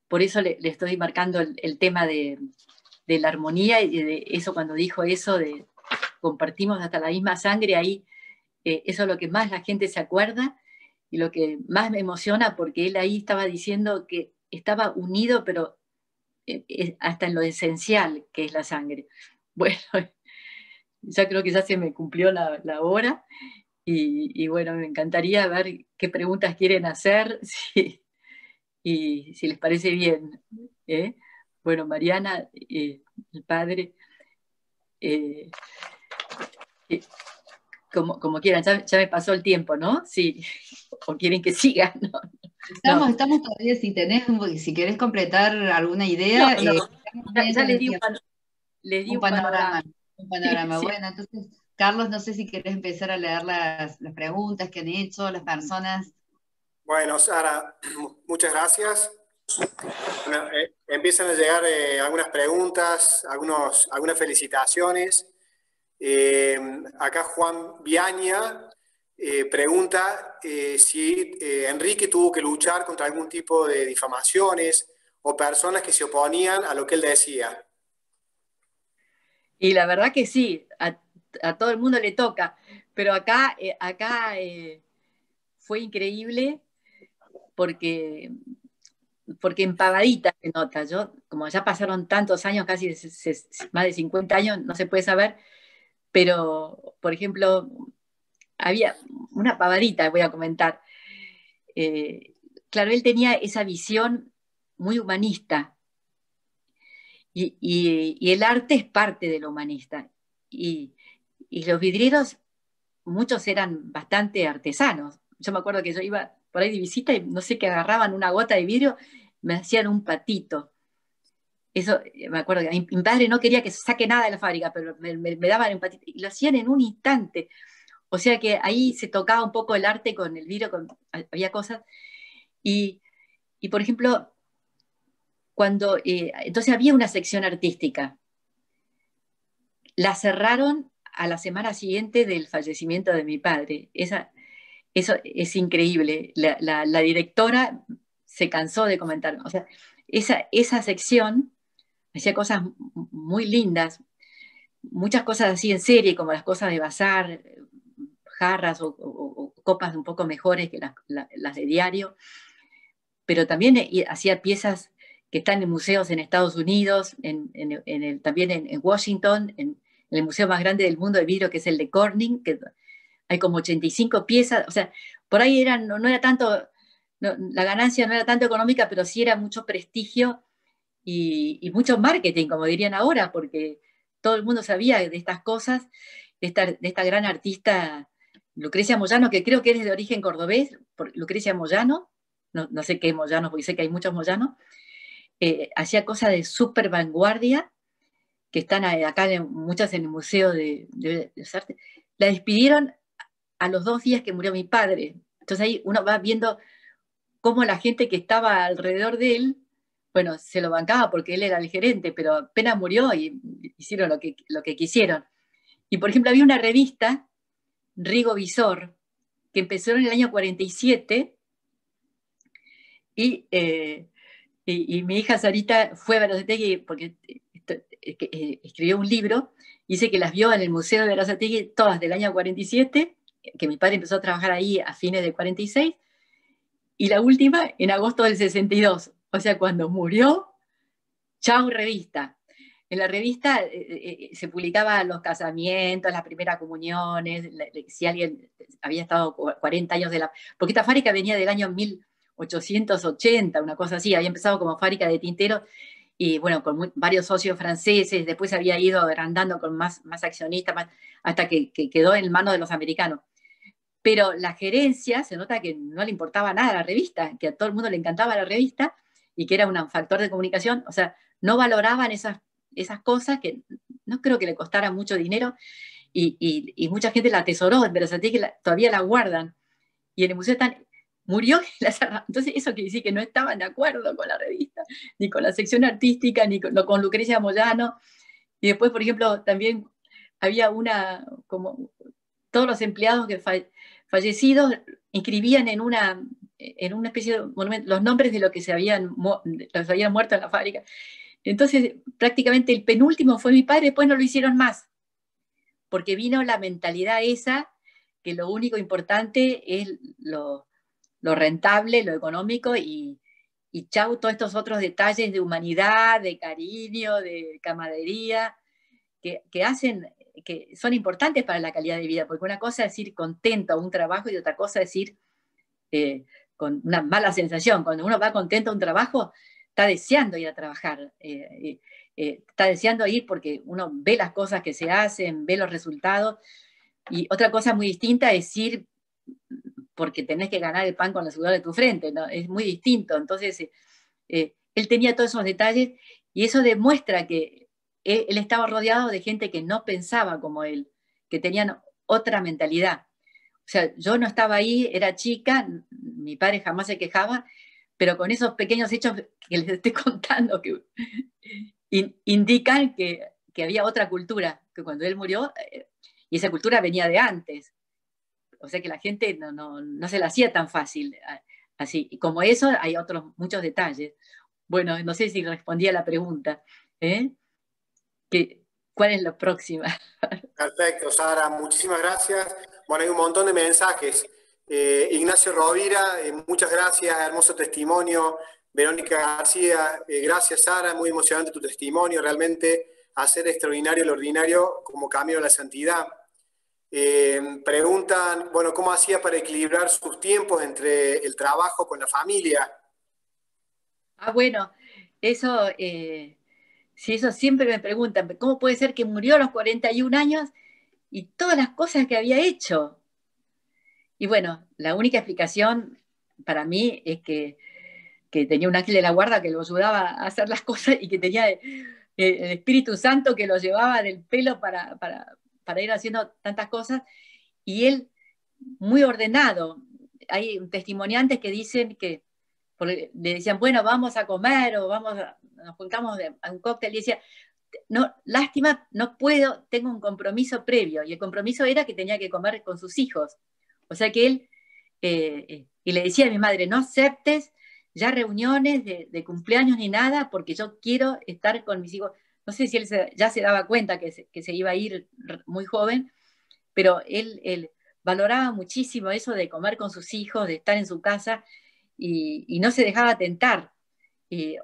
por eso le estoy marcando el tema de la armonía, y de eso, cuando dijo eso de compartimos hasta la misma sangre, ahí eso es lo que más la gente se acuerda, y lo que más me emociona, porque él ahí estaba diciendo que estaba unido, pero hasta en lo esencial, que es la sangre. Bueno, ya creo que ya se me cumplió la hora, y bueno, me encantaría ver qué preguntas quieren hacer, y si les parece bien. ¿Eh? Bueno, Mariana, el padre, eh, eh, como quieran, ya me pasó el tiempo, ¿no? Sí, o quieren que siga, ¿no? No, Estamos todavía, si querés completar alguna no, idea, no, estamos bien ya con el tiempo. les di Un un panorama. panorama, un panorama. Sí. Bueno, entonces, Carlos, no sé si querés empezar a leer las preguntas que han hecho las personas. Bueno, Sara, muchas gracias. Bueno, empiezan a llegar algunas preguntas, algunas felicitaciones. Acá Juan Viaña pregunta si Enrique tuvo que luchar contra algún tipo de difamaciones o personas que se oponían a lo que él decía. Y la verdad que sí, a todo el mundo le toca, pero acá fue increíble, porque empavadita se nota. Yo, como ya pasaron tantos años, casi más de 50 años, no se puede saber, Pero, por ejemplo, había una pavadita, voy a comentar. Claro, él tenía esa visión muy humanista y el arte es parte de lo humanista. Y los vidrieros, muchos eran bastante artesanos. Yo me acuerdo que yo iba por ahí de visita y no sé, que agarraban una gota de vidrio, me hacían un patito. Eso, me acuerdo que mi padre no quería que se saque nada de la fábrica, pero me daban un patito y lo hacían en un instante. O sea que ahí se tocaba un poco el arte con el vidrio, había cosas. Y, y por ejemplo, entonces había una sección artística. La cerraron a la semana siguiente del fallecimiento de mi padre. Eso es increíble. La directora se cansó de comentar. O sea, esa sección hacía cosas muy lindas, muchas cosas así en serie, como las cosas de bazar, jarras o copas un poco mejores que las de diario, pero también hacía piezas que están en museos en Estados Unidos, también en Washington, en el museo más grande del mundo de vidrio, que es el de Corning, que hay como 85 piezas. O sea, por ahí no era tanto, la ganancia no era tanto económica, pero sí era mucho prestigio y mucho marketing, como dirían ahora, porque todo el mundo sabía de estas cosas, de esta gran artista Lucrecia Moyano, que creo que eres de origen cordobés. Lucrecia Moyano, no sé qué es Moyano, porque sé que hay muchos Moyanos, hacía cosas de súper vanguardia, que están acá muchas en el Museo de Arte. La despidieron a los 2 días que murió mi padre. Entonces ahí uno va viendo cómo la gente que estaba alrededor de él, bueno, se lo bancaba porque él era el gerente, pero apenas murió y hicieron lo que quisieron. Y por ejemplo, había una revista, Rigo Visor, que empezó en el año 47 y mi hija Sarita fue a Berazategui porque escribió un libro, dice que las vio en el Museo de Berazategui todas del año 47, que mi padre empezó a trabajar ahí a fines del 46, y la última en agosto del 62. O sea, cuando murió, chau revista. En la revista se publicaban los casamientos, las primeras comuniones, si alguien había estado 40 años de la... Porque esta fábrica venía del año 1880, una cosa así, había empezado como fábrica de tinteros y bueno, con varios socios franceses, después había ido agrandando con más accionistas, hasta que quedó en manos de los americanos. Pero la gerencia se nota que no le importaba nada a la revista, que a todo el mundo le encantaba la revista y que era un factor de comunicación. O sea, no valoraban esas cosas que no creo que le costaran mucho dinero y mucha gente la atesoró, pero todavía la guardan. Y en el museo murió y la cerraron. Entonces eso quiere decir que no estaban de acuerdo con la revista, ni con la sección artística, ni con Lucrecia Moyano. Y después, por ejemplo, también había como todos los empleados fallecidos inscribían en una especie de monumento los nombres de los que habían muerto en la fábrica. Entonces, prácticamente el penúltimo fue mi padre, después no lo hicieron más, porque vino la mentalidad esa, que lo único importante es lo rentable, lo económico, y chau todos estos otros detalles de humanidad, de cariño, de camaradería, que hacen, que son importantes para la calidad de vida, porque una cosa es ir contento a un trabajo y otra cosa es ir con una mala sensación. Cuando uno va contento a un trabajo, está deseando ir a trabajar, está deseando ir porque uno ve las cosas que se hacen, ve los resultados, y otra cosa muy distinta es ir porque tenés que ganar el pan con la sudor de tu frente, ¿no? Es muy distinto. Entonces, él tenía todos esos detalles y eso demuestra que él estaba rodeado de gente que no pensaba como él, que tenían otra mentalidad. O sea, yo no estaba ahí, era chica, mi padre jamás se quejaba, pero con esos pequeños hechos que les estoy contando, que indican que había otra cultura, que cuando él murió, y esa cultura venía de antes. O sea que la gente no se la hacía tan fácil. Así. Y como eso, hay otros muchos detalles. Bueno, no sé si respondí a la pregunta. ¿Cuál es la próxima? Perfecto, Sara, muchísimas gracias. Bueno, hay un montón de mensajes. Ignacio Rovira, muchas gracias, hermoso testimonio. Verónica García, gracias, Sara, muy emocionante tu testimonio, realmente hacer extraordinario lo ordinario como camino a la santidad. Preguntan, bueno, ¿cómo hacía para equilibrar sus tiempos entre el trabajo con la familia? Ah, bueno, eso, sí, eso siempre me preguntan, ¿cómo puede ser que murió a los 41 años y todas las cosas que había hecho? Y bueno, la única explicación para mí es que tenía un ángel de la guarda que lo ayudaba a hacer las cosas y que tenía el Espíritu Santo que lo llevaba del pelo para ir haciendo tantas cosas, y él muy ordenado. Hay testimoniantes que dicen que le decían, bueno, vamos a comer o nos juntamos a un cóctel, y decía, no, lástima, no puedo, tengo un compromiso previo, y el compromiso era que tenía que comer con sus hijos. O sea que él, y le decía a mi madre, no aceptes ya reuniones de cumpleaños ni nada, porque yo quiero estar con mis hijos. No sé si él ya se daba cuenta que se iba a ir muy joven, pero él valoraba muchísimo eso de comer con sus hijos, de estar en su casa, y no se dejaba tentar.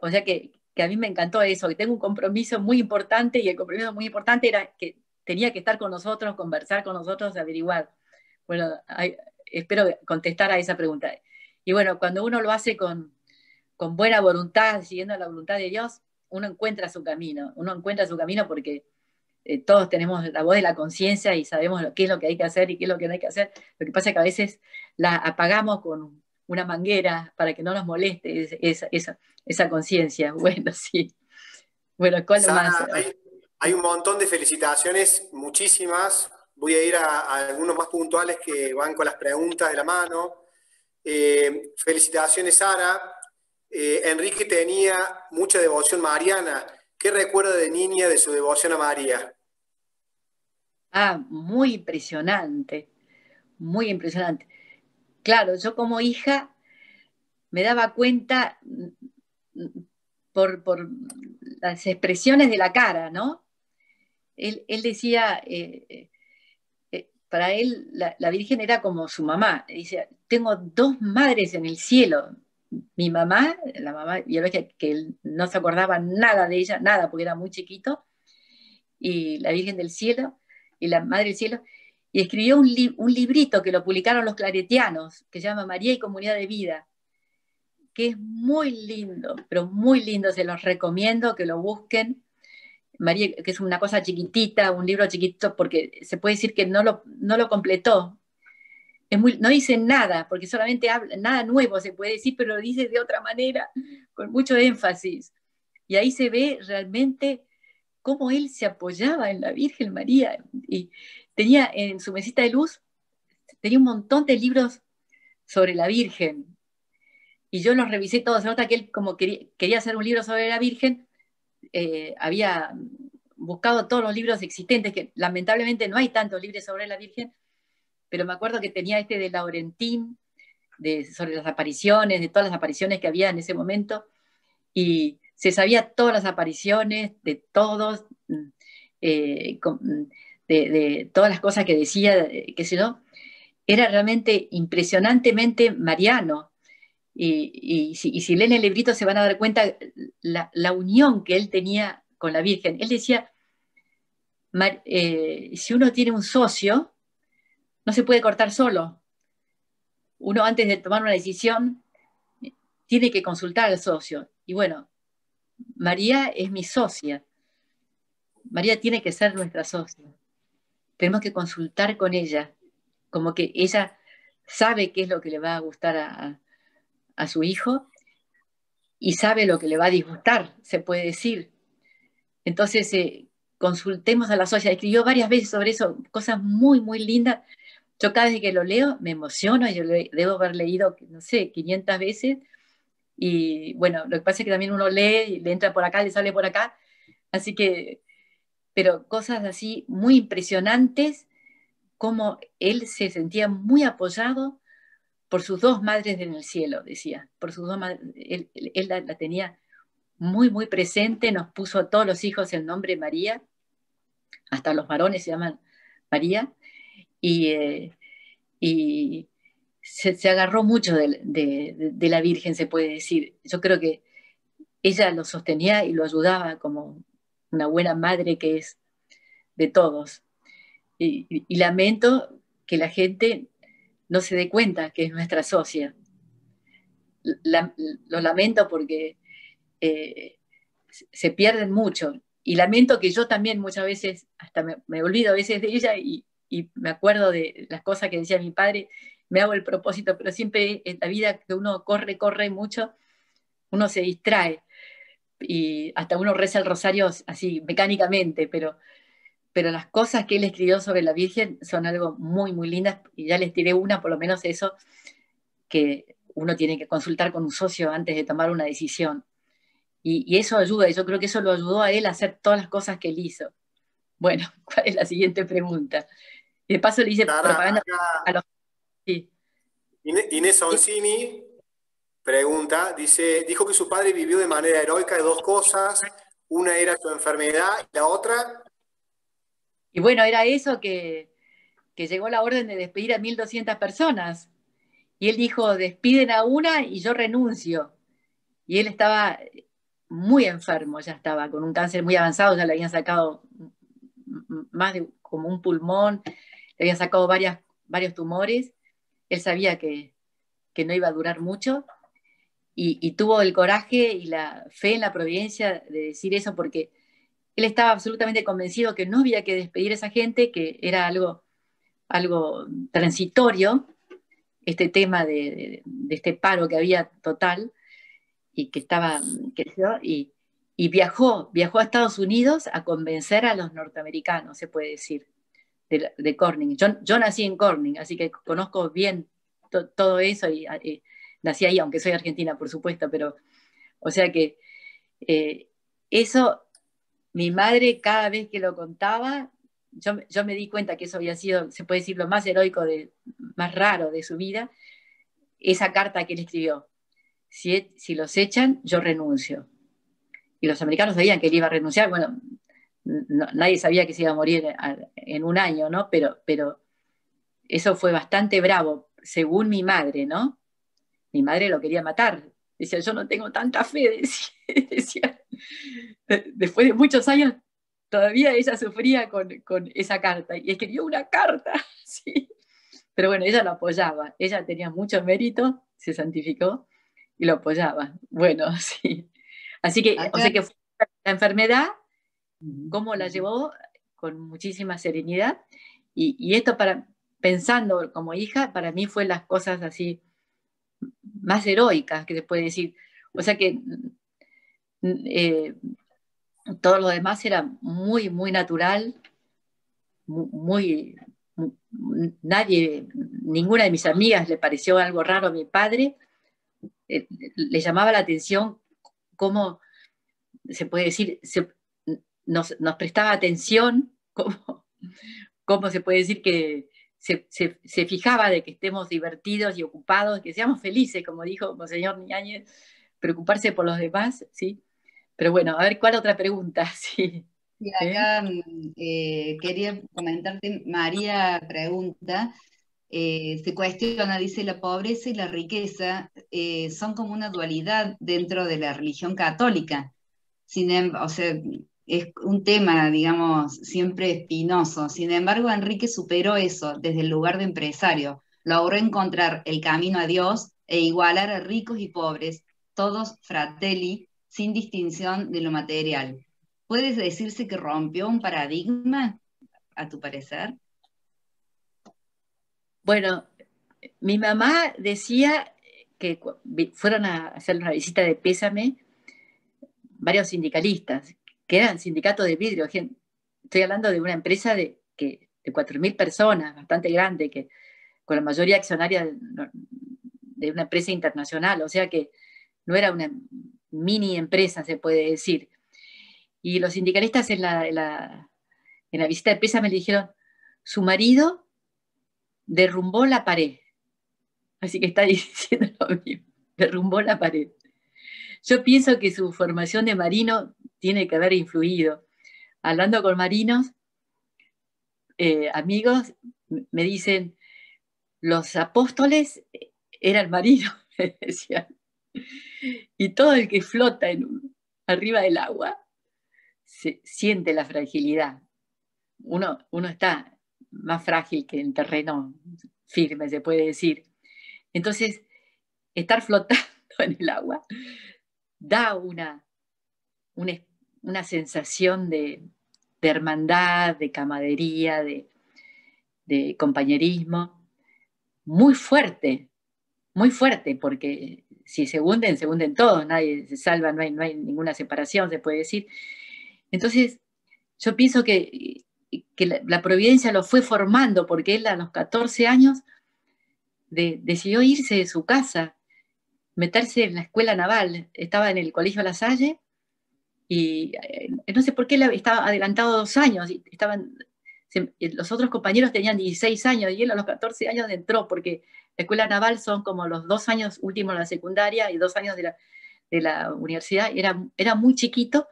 O sea que a mí me encantó eso, que tengo un compromiso muy importante, y el compromiso muy importante era que tenía que estar con nosotros, conversar con nosotros, averiguar. Bueno, espero contestar a esa pregunta. Y bueno, cuando uno lo hace con buena voluntad, siguiendo la voluntad de Dios, uno encuentra su camino porque todos tenemos la voz de la conciencia y sabemos qué es lo que hay que hacer y qué es lo que no hay que hacer. Lo que pasa es que a veces la apagamos con una manguera para que no nos moleste esa conciencia. Bueno, sí. Bueno, ¿cuál Sara, más? hay un montón de felicitaciones, muchísimas. Voy a ir a algunos más puntuales que van con las preguntas de la mano. Felicitaciones, Sara. Enrique tenía mucha devoción mariana. ¿Qué recuerda de niña de su devoción a María? Ah, muy impresionante, muy impresionante. Claro, yo como hija me daba cuenta por las expresiones de la cara, ¿no? Él decía, para él la Virgen era como su mamá. Dice, tengo dos madres en el cielo. Mi mamá, la mamá biológica, que él no se acordaba nada de ella, nada, porque era muy chiquito, y la Virgen del Cielo, y la Madre del Cielo, y escribió un librito que lo publicaron los claretianos, que se llama María y Comunidad de Vida, que es muy lindo, pero muy lindo, se los recomiendo que lo busquen. María, que es una cosa chiquitita, un libro chiquito, porque se puede decir que no lo completó. No dice nada, porque solamente habla, nada nuevo se puede decir, pero lo dice de otra manera, con mucho énfasis. Y ahí se ve realmente cómo él se apoyaba en la Virgen María. Y tenía en su mesita de luz, tenía un montón de libros sobre la Virgen. Y yo los revisé todos. Se nota que él, como quería hacer un libro sobre la Virgen, había buscado todos los libros existentes, que lamentablemente no hay tantos libros sobre la Virgen, pero me acuerdo que tenía este de Laurentín, sobre las apariciones, de todas las apariciones que había en ese momento, y se sabía todas las apariciones de todos, de todas las cosas que decía, qué sé yo. Era realmente impresionantemente mariano. Y si leen el librito se van a dar cuenta la unión que él tenía con la Virgen. Él decía, si uno tiene un socio, no se puede cortar solo. Uno antes de tomar una decisión tiene que consultar al socio. Y bueno, María es mi socia. María tiene que ser nuestra socia. Tenemos que consultar con ella, como que ella sabe qué es lo que le va a gustar a su hijo y sabe lo que le va a disgustar, se puede decir. Entonces, consultemos a la socia. Escribió varias veces sobre eso, cosas muy, muy lindas. Yo cada vez que lo leo me emociono, yo debo haber leído, no sé, 500 veces. Y bueno, lo que pasa es que también uno lee y le entra por acá, le sale por acá. Así que, pero cosas así muy impresionantes, como él se sentía muy apoyado por sus dos madres en el cielo, decía. Por sus dos madres, él la tenía muy, muy presente, nos puso a todos los hijos el nombre María, hasta los varones se llaman María, y se agarró mucho de la Virgen, se puede decir. Yo creo que ella lo sostenía y lo ayudaba como una buena madre que es de todos. Y lamento que la gente no se dé cuenta que es nuestra socia. Lo lamento porque se pierden mucho. Y lamento que yo también muchas veces, hasta me olvido a veces de ella y me acuerdo de las cosas que decía mi padre, me hago el propósito, pero siempre en la vida que uno corre mucho, uno se distrae y hasta uno reza el rosario así mecánicamente, pero las cosas que él escribió sobre la Virgen son algo muy lindas, y ya les tiré una, por lo menos eso, que uno tiene que consultar con un socio antes de tomar una decisión. Y eso ayuda, y yo creo que eso lo ayudó a él a hacer todas las cosas que él hizo. Bueno, ¿cuál es la siguiente pregunta? Y de paso le hice propaganda a los... Sí. Inés Oncini pregunta, dijo que su padre vivió de manera heroica de dos cosas, una era su enfermedad y la otra... Y bueno, era eso que llegó la orden de despedir a 1.200 personas. Y él dijo, despiden a una y yo renuncio. Y él estaba muy enfermo, ya estaba con un cáncer muy avanzado, ya le habían sacado más de como un pulmón, le habían sacado varios tumores. Él sabía que no iba a durar mucho y tuvo el coraje y la fe en la providencia de decir eso, porque él estaba absolutamente convencido que no había que despedir a esa gente, que era algo transitorio, este tema de este paro que había total y que estaba, y viajó a Estados Unidos a convencer a los norteamericanos, se puede decir, de Corning. Yo nací en Corning, así que conozco bien todo eso y nací ahí, aunque soy argentina, por supuesto, pero, o sea que eso, mi madre cada vez que lo contaba, yo me di cuenta que eso había sido, se puede decir, lo más heroico, más raro de su vida, esa carta que él escribió. Si los echan, yo renuncio. Y los americanos sabían que él iba a renunciar, bueno, nadie sabía que se iba a morir en un año, ¿no? Pero eso fue bastante bravo, según mi madre, ¿no? Mi madre lo quería matar. Decía, yo no tengo tanta fe, decía. Después de muchos años, todavía ella sufría con esa carta. Y escribió una carta, ¿sí? Pero bueno, ella lo apoyaba. Ella tenía mucho mérito, se santificó y lo apoyaba. Bueno, sí. Así que, o sea que fue la enfermedad, cómo la llevó con muchísima serenidad. Y esto, pensando como hija, para mí fue las cosas así más heroicas que se puede decir. O sea que todo lo demás era muy natural, ninguna de mis amigas le pareció algo raro a mi padre. Le llamaba la atención cómo, se puede decir, nos prestaba atención, cómo se puede decir que se fijaba de que estemos divertidos y ocupados, que seamos felices, como dijo Monseñor Niáñez, preocuparse por los demás, ¿sí? Pero bueno, a ver, ¿cuál otra pregunta? Sí. Y acá quería comentarte, María pregunta, se cuestiona, dice, la pobreza y la riqueza son como una dualidad dentro de la religión católica. O sea, es un tema, digamos, siempre espinoso. Sin embargo, Enrique superó eso desde el lugar de empresario. Logró encontrar el camino a Dios e igualar a ricos y pobres, todos fratelli, sin distinción de lo material. ¿Puedes decirse que rompió un paradigma, a tu parecer? Bueno, mi mamá decía que fueron a hacer una visita de pésame varios sindicalistas, que eran sindicatos de vidrio. Estoy hablando de una empresa de 4.000 personas, bastante grande, que con la mayoría accionaria de una empresa internacional, o sea que no era una mini empresa, se puede decir. Y los sindicalistas en la visita de pésame le dijeron, su marido derrumbó la pared. Así que está diciendo lo mismo, derrumbó la pared. Yo pienso que su formación de marino tiene que haber influido. Hablando con marinos, amigos, me dicen, los apóstoles eran marinos, me decían. Y todo el que flota arriba del agua se siente la fragilidad. Uno está más frágil que en terreno firme, se puede decir. Entonces, estar flotando en el agua da una sensación de hermandad, de camaradería, de compañerismo, muy fuerte, porque si se hunden todos, nadie se salva, no hay ninguna separación, se puede decir. Entonces, yo pienso que la providencia lo fue formando, porque él a los 14 años decidió irse de su casa, meterse en la escuela naval, estaba en el Colegio La Salle, y no sé por qué estaba adelantado 2 años, y los otros compañeros tenían 16 años, y él a los 14 años entró, porque la escuela naval son como los 2 años últimos de la secundaria y 2 años de la universidad. Era muy chiquito,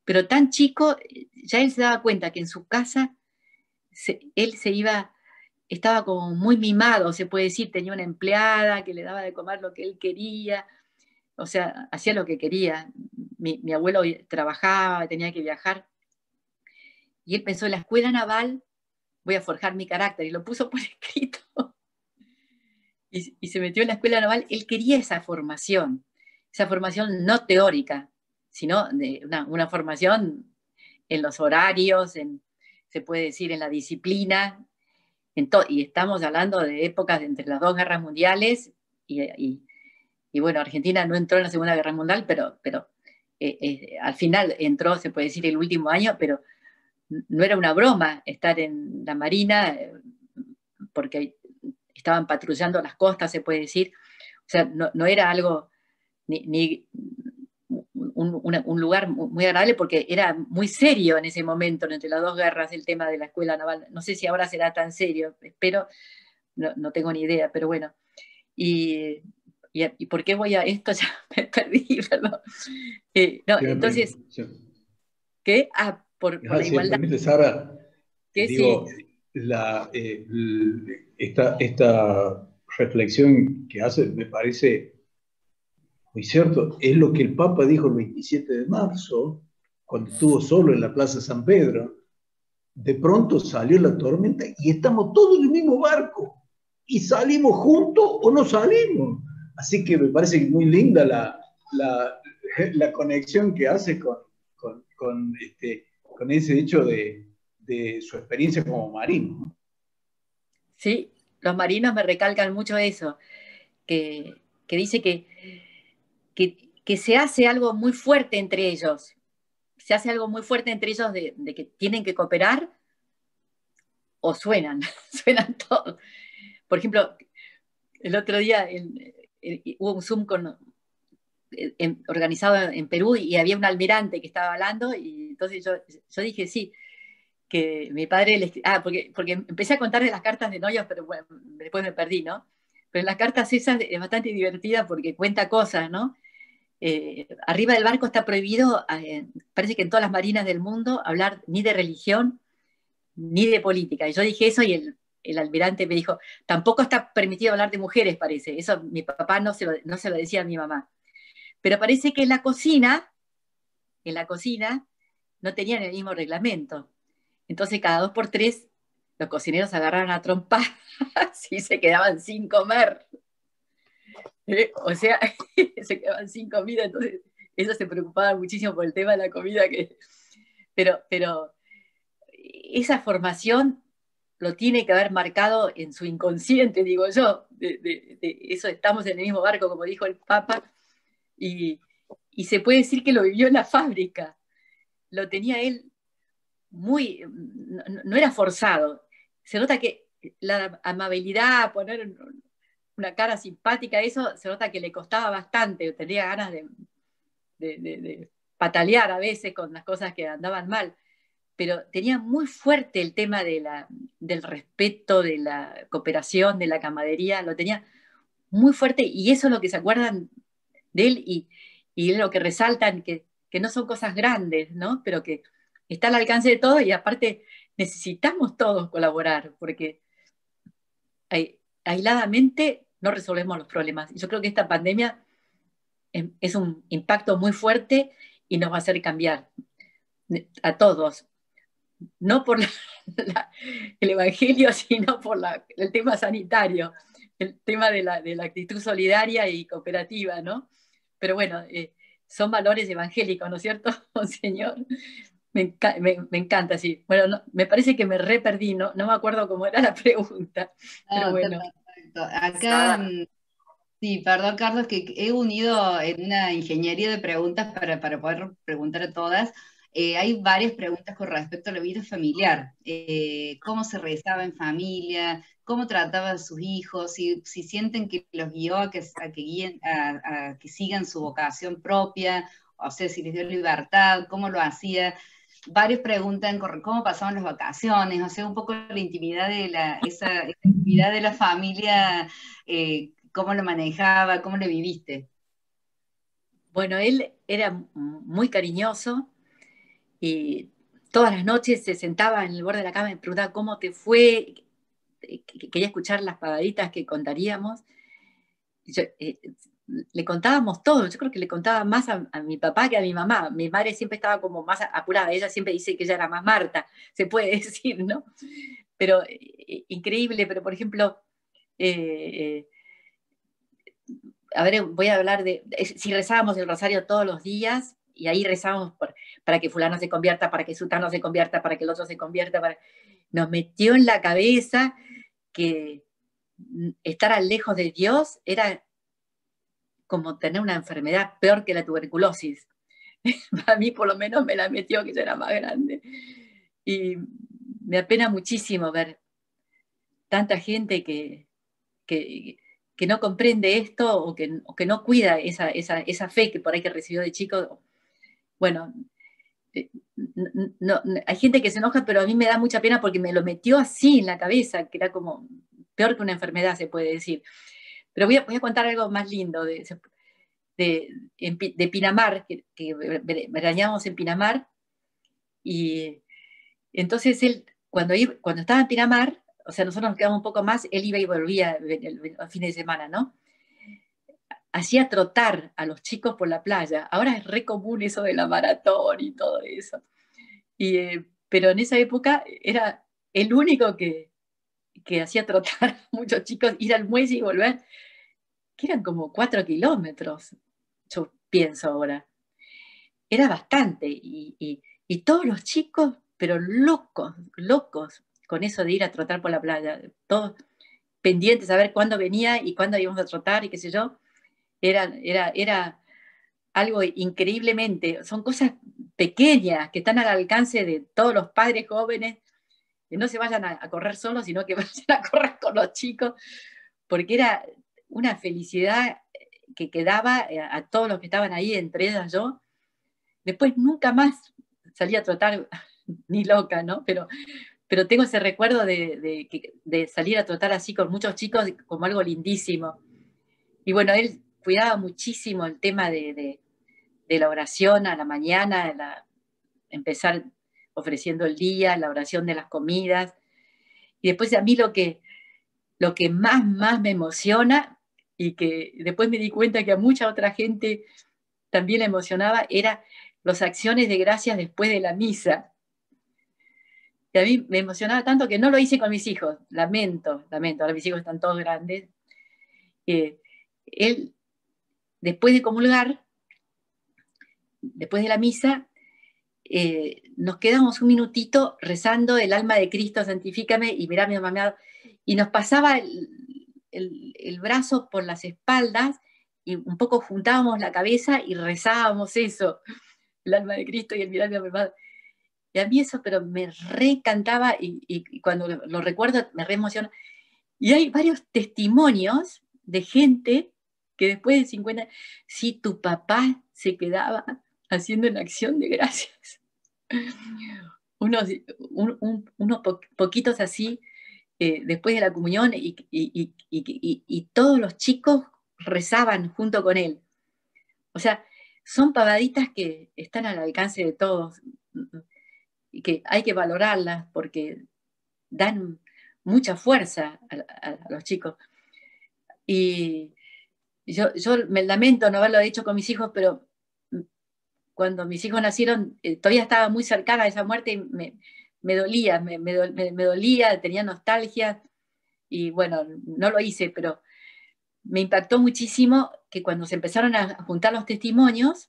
pero tan chico, ya él se daba cuenta que en su casa él estaba como muy mimado, se puede decir, tenía una empleada que le daba de comer lo que él quería, o sea, hacía lo que quería. Mi abuelo trabajaba, tenía que viajar, y él pensó: en la escuela naval voy a forjar mi carácter, y lo puso por escrito. Y se metió en la escuela naval. Él quería esa formación no teórica, sino de una formación en los horarios, se puede decir, en la disciplina, y estamos hablando de épocas entre las 2 guerras mundiales, y bueno, Argentina no entró en la Segunda Guerra Mundial, pero al final entró, se puede decir, el último año, pero no era una broma estar en la Marina, porque estaban patrullando las costas, se puede decir. O sea, no era algo, ni un lugar muy agradable, porque era muy serio en ese momento, entre las 2 guerras, el tema de la escuela naval. No sé si ahora será tan serio, espero, no tengo ni idea, pero bueno. ¿Y por qué voy a esto? Ya me perdí, perdón. No, entonces, ¿qué? Por la Si igualdad. me permite, Sara, digo, Sí. esta reflexión que hace me parece muy cierto. Es lo que el Papa dijo el 27 de marzo, cuando estuvo solo en la Plaza San Pedro. De pronto salió la tormenta y estamos todos en el mismo barco. Y salimos juntos o no salimos. Así que me parece muy linda la conexión que hace con ese hecho de su experiencia como marino. Sí, los marinos me recalcan mucho eso, que dice que se hace algo muy fuerte entre ellos. Se hace algo muy fuerte entre ellos de que tienen que cooperar, o suenan todos. Por ejemplo, el otro día hubo un Zoom organizado en Perú, y había un almirante que estaba hablando, y entonces yo dije sí, que mi padre porque empecé a contarle las cartas de Noyos, pero bueno, después me perdí, ¿no? Pero en las cartas esas es bastante divertida porque cuenta cosas, ¿no? Arriba del barco está prohibido, parece que en todas las marinas del mundo, hablar ni de religión ni de política. Y yo dije eso, y el almirante me dijo: tampoco está permitido hablar de mujeres, parece. Eso mi papá no se lo decía a mi mamá. Pero parece que en la cocina no tenían el mismo reglamento. Entonces, cada 2 por 3, los cocineros agarraban a trompadas y se quedaban sin comer. O sea, se quedaban sin comida. Entonces, ellos se preocupaban muchísimo por el tema de la comida. Pero esa formación lo tiene que haber marcado en su inconsciente, digo yo. De eso, estamos en el mismo barco, como dijo el Papa, y se puede decir que lo vivió en la fábrica. Lo tenía él no era forzado. Se nota que la amabilidad, poner una cara simpática, eso se nota que le costaba bastante, tenía ganas de patalear a veces con las cosas que andaban mal, pero tenía muy fuerte el tema del respeto, de la cooperación, de la camaradería, lo tenía muy fuerte, y eso es lo que se acuerdan de él, y es lo que resaltan, que no son cosas grandes, ¿no? Pero que está al alcance de todos, y aparte necesitamos todos colaborar, porque aisladamente no resolvemos los problemas. Yo creo que esta pandemia es un impacto muy fuerte y nos va a hacer cambiar. a todos, no por el Evangelio, sino por el tema sanitario, el tema de la actitud solidaria y cooperativa, ¿no? Pero bueno, son valores evangélicos, ¿no es cierto, Señor? Me encanta, sí. Bueno, me parece que me re perdí, no me acuerdo cómo era la pregunta, pero No, está bueno. perfecto. Acá, sí, perdón, Carlos, que he unido en una ingeniería de preguntas para poder preguntar a todas. Hay varias preguntas con respecto a la vida familiar. ¿Cómo se rezaba en familia? ¿Cómo trataba a sus hijos? Si sienten que los guió a que sigan su vocación propia, o sea, si les dio libertad, ¿cómo lo hacía? Varios preguntan cómo pasaban las vacaciones, o sea, un poco la intimidad esa intimidad de la familia, cómo lo manejaba, cómo lo viviste. Bueno, él era muy cariñoso y todas las noches se sentaba en el borde de la cama y me preguntaba cómo te fue, quería escuchar las pagaditas que contaríamos. Le contábamos todo, yo creo que le contaba más a mi papá que a mi mamá. Mi madre siempre estaba como más apurada, ella siempre dice que ella era más Marta, se puede decir, ¿no? Pero increíble, pero por ejemplo, a ver, voy a hablar si rezábamos el rosario todos los días, y ahí rezábamos para que fulano se convierta, para que sutano se convierta, para que el otro se convierta, nos metió en la cabeza que estar lejos de Dios era como tener una enfermedad peor que la tuberculosis. A mí por lo menos me la metió, que ya era más grande. Y me apena muchísimo ver tanta gente que no comprende esto o que no cuida esa fe que por ahí que recibió de chico. Bueno, hay gente que se enoja, pero a mí me da mucha pena porque me lo metió así en la cabeza, que era como peor que una enfermedad, se puede decir. Pero voy a contar algo más lindo de Pinamar, que veraneábamos en Pinamar, y entonces él, cuando estaba en Pinamar, o sea, nosotros nos quedamos un poco más, él iba y volvía el fin de semana, ¿no? Hacía trotar a los chicos por la playa. Ahora es re común eso de la maratón y todo eso. Pero en esa época era el único que hacía trotar a muchos chicos, ir al muelle y volver, que eran como 4 kilómetros, yo pienso ahora. Era bastante, y todos los chicos, pero locos con eso de ir a trotar por la playa, todos pendientes a ver cuándo venía y cuándo íbamos a trotar y qué sé yo. Era algo increíblemente, son cosas pequeñas que están al alcance de todos los padres jóvenes, que no se vayan a correr solos, sino que vayan a correr con los chicos, porque era una felicidad que daba a todos los que estaban ahí, entre ellas yo. Después nunca más salí a trotar ni loca, ¿no? Pero tengo ese recuerdo de salir a trotar así con muchos chicos como algo lindísimo. Y bueno, él cuidaba muchísimo el tema de la oración a la mañana, empezar ofreciendo el día, la oración de las comidas. Y después a mí lo que más me emociona, y que después me di cuenta que a mucha otra gente también le emocionaba, era las acciones de gracias después de la misa. Y a mí me emocionaba tanto que no lo hice con mis hijos. Lamento, ahora mis hijos están todos grandes. Él, después de comulgar, después de la misa, nos quedamos un minutito rezando el alma de Cristo, santifícame, y mirá mi mamá, y nos pasaba el brazo por las espaldas, y un poco juntábamos la cabeza y rezábamos eso, el alma de Cristo y el mirá mi mamá. Y a mí eso, pero me reencantaba, y cuando lo recuerdo me reemociona. Y hay varios testimonios de gente que después de 50, si tu papá se quedaba haciendo una acción de gracias. Unos poquitos así, después de la comunión, y todos los chicos rezaban junto con él. O sea, son pavaditas que están al alcance de todos, y que hay que valorarlas porque dan mucha fuerza a los chicos. Y yo me lamento no haberlo hecho con mis hijos, pero cuando mis hijos nacieron, todavía estaba muy cercana a esa muerte y me dolía, me dolía, tenía nostalgia, y bueno, no lo hice, pero me impactó muchísimo que cuando se empezaron a juntar los testimonios,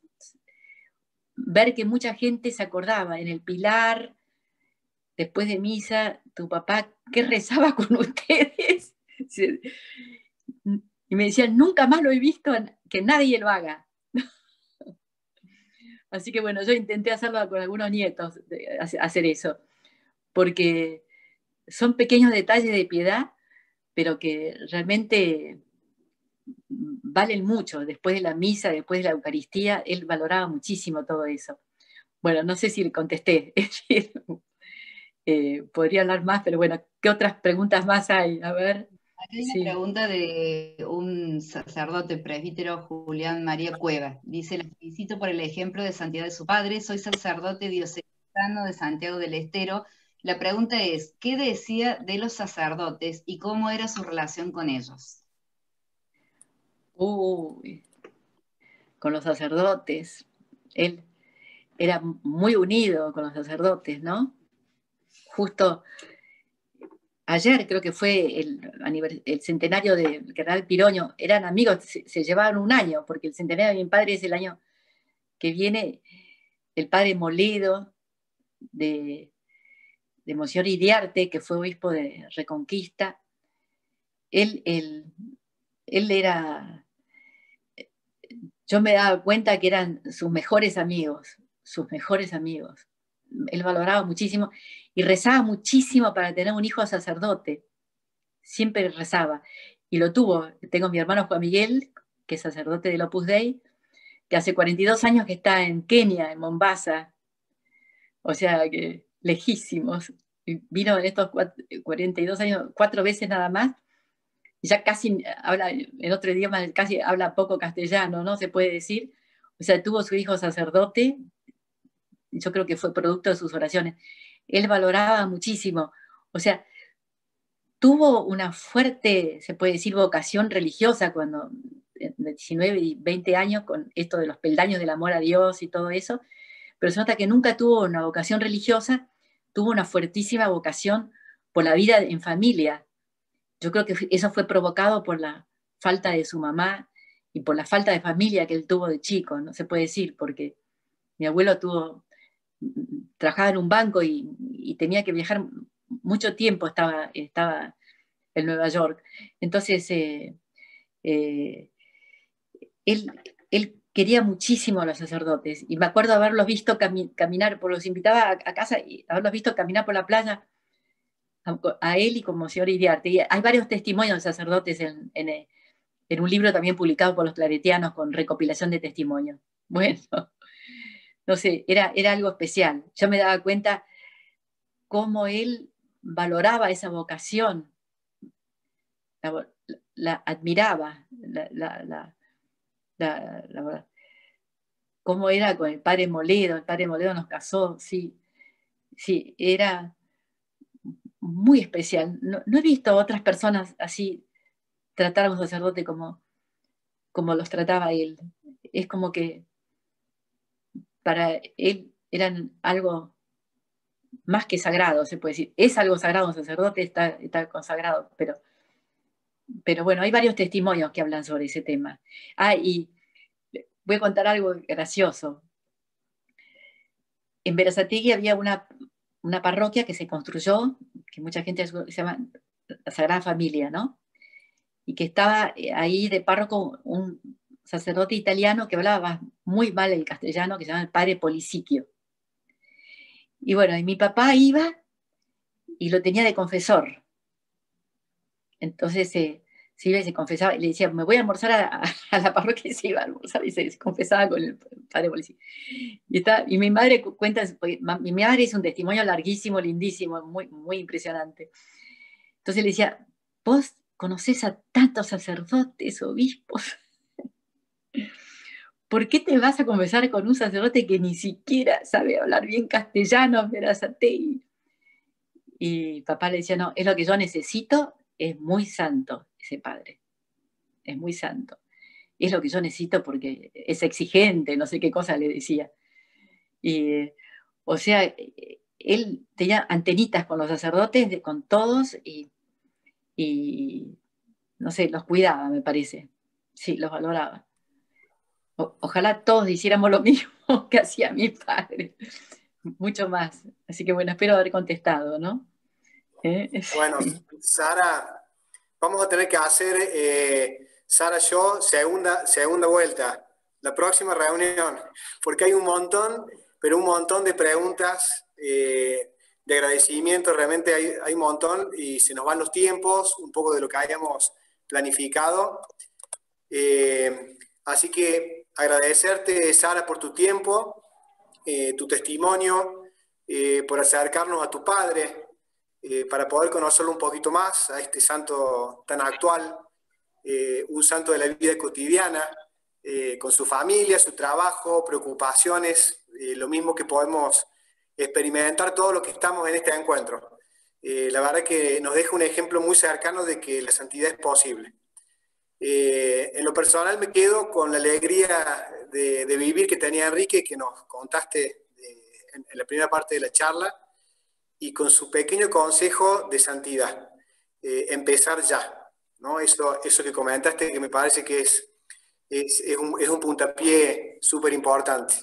ver que mucha gente se acordaba en el Pilar, después de misa, tu papá, ¿qué rezaba con ustedes? Y me decían, nunca más lo he visto, que nadie lo haga. Así que bueno, yo intenté hacerlo con algunos nietos, hacer eso, porque son pequeños detalles de piedad, pero que realmente valen mucho. Después de la misa, después de la Eucaristía, él valoraba muchísimo todo eso. Bueno, no sé si le contesté. Podría hablar más, pero bueno, ¿qué otras preguntas más hay? A ver. Aquí hay una Sí. pregunta de un sacerdote presbítero, Julián María Cueva. Dice: "Les felicito por el ejemplo de santidad de su padre. Soy sacerdote diocesano de Santiago del Estero. La pregunta es, ¿qué decía de los sacerdotes y cómo era su relación con ellos?" Uy, con los sacerdotes. Él era muy unido con los sacerdotes, ¿no? Justo ayer creo que fue el centenario del cardenal Piroño. Eran amigos, se llevaban un año, porque el centenario de mi padre es el año que viene. El padre Moledo de Monseñor Iriarte, que fue obispo de Reconquista, él era, yo me daba cuenta que eran sus mejores amigos, sus mejores amigos. Él valoraba muchísimo y rezaba muchísimo para tener un hijo sacerdote. Siempre rezaba. Y lo tuvo. Tengo mi hermano Juan Miguel, que es sacerdote del Opus Dei, que hace 42 años que está en Kenia, en Mombasa. O sea, que lejísimos. Vino en estos 42 años 4 veces nada más. Y ya casi habla, en otro idioma, casi habla poco castellano, ¿no? Se puede decir. O sea, tuvo su hijo sacerdote. Yo creo que fue producto de sus oraciones. Él valoraba muchísimo. O sea, tuvo una fuerte, se puede decir, vocación religiosa cuando, de 19 y 20 años, con esto de los peldaños del amor a Dios y todo eso, pero se nota que nunca tuvo una vocación religiosa, tuvo una fuertísima vocación por la vida en familia. Yo creo que eso fue provocado por la falta de su mamá y por la falta de familia que él tuvo de chico, no se puede decir, porque mi abuelo trabajaba en un banco y tenía que viajar mucho tiempo, estaba en Nueva York. Entonces, él quería muchísimo a los sacerdotes, y me acuerdo haberlos visto caminar, los invitaba a casa y haberlos visto caminar por la playa, a él y con Monseñor Iriarte. Y hay varios testimonios de sacerdotes en un libro también publicado por los claretianos con recopilación de testimonios. Bueno, no sé, era algo especial. Yo me daba cuenta cómo él valoraba esa vocación, la admiraba, cómo era con el padre Moledo nos casó, sí, sí, era muy especial. No he visto a otras personas así tratar a un sacerdote como los trataba él. Es como que para él eran algo más que sagrado, se puede decir. Es algo sagrado, un sacerdote está consagrado, pero bueno, hay varios testimonios que hablan sobre ese tema. Y voy a contar algo gracioso. En Berazategui había una parroquia que se construyó, que mucha gente se llama la Sagrada Familia, ¿no? Y que estaba ahí de párroco un sacerdote italiano que hablaba muy mal el castellano, que se llama el padre Policiquio. Y bueno, y mi papá iba y lo tenía de confesor. Entonces se iba y se confesaba, y le decía, me voy a almorzar a la parroquia, y se iba a almorzar y se confesaba con el padre Policiquio. Y mi madre cuenta, mi madre hizo un testimonio larguísimo, lindísimo, muy, muy impresionante. Entonces le decía, vos conocés a tantos sacerdotes, obispos, ¿por qué te vas a confesar con un sacerdote que ni siquiera sabe hablar bien castellano, Berazategui? Y papá le decía, no, es lo que yo necesito, es muy santo ese padre, es muy santo. Es lo que yo necesito porque es exigente, no sé qué cosa le decía. Y, o sea, él tenía antenitas con los sacerdotes, con todos, y no sé, los cuidaba, me parece. Sí, los valoraba. Ojalá todos hiciéramos lo mismo que hacía mi padre, mucho más. Así que bueno, espero haber contestado, ¿no? Bueno, Sara, vamos a tener que hacer, Sara, yo, segunda vuelta, la próxima reunión, porque hay un montón, pero un montón de preguntas, de agradecimiento, realmente hay un montón y se nos van los tiempos, un poco de lo que hayamos planificado. Así que agradecerte, Sara, por tu tiempo, tu testimonio, por acercarnos a tu padre, para poder conocerlo un poquito más, a este santo tan actual, un santo de la vida cotidiana, con su familia, su trabajo, preocupaciones, lo mismo que podemos experimentar todos los que estamos en este encuentro. La verdad que nos deja un ejemplo muy cercano de que la santidad es posible. En lo personal me quedo con la alegría de vivir que tenía Enrique, que nos contaste en la primera parte de la charla, y con su pequeño consejo de santidad, empezar ya, ¿no? Eso que comentaste, que me parece que es un puntapié súper importante.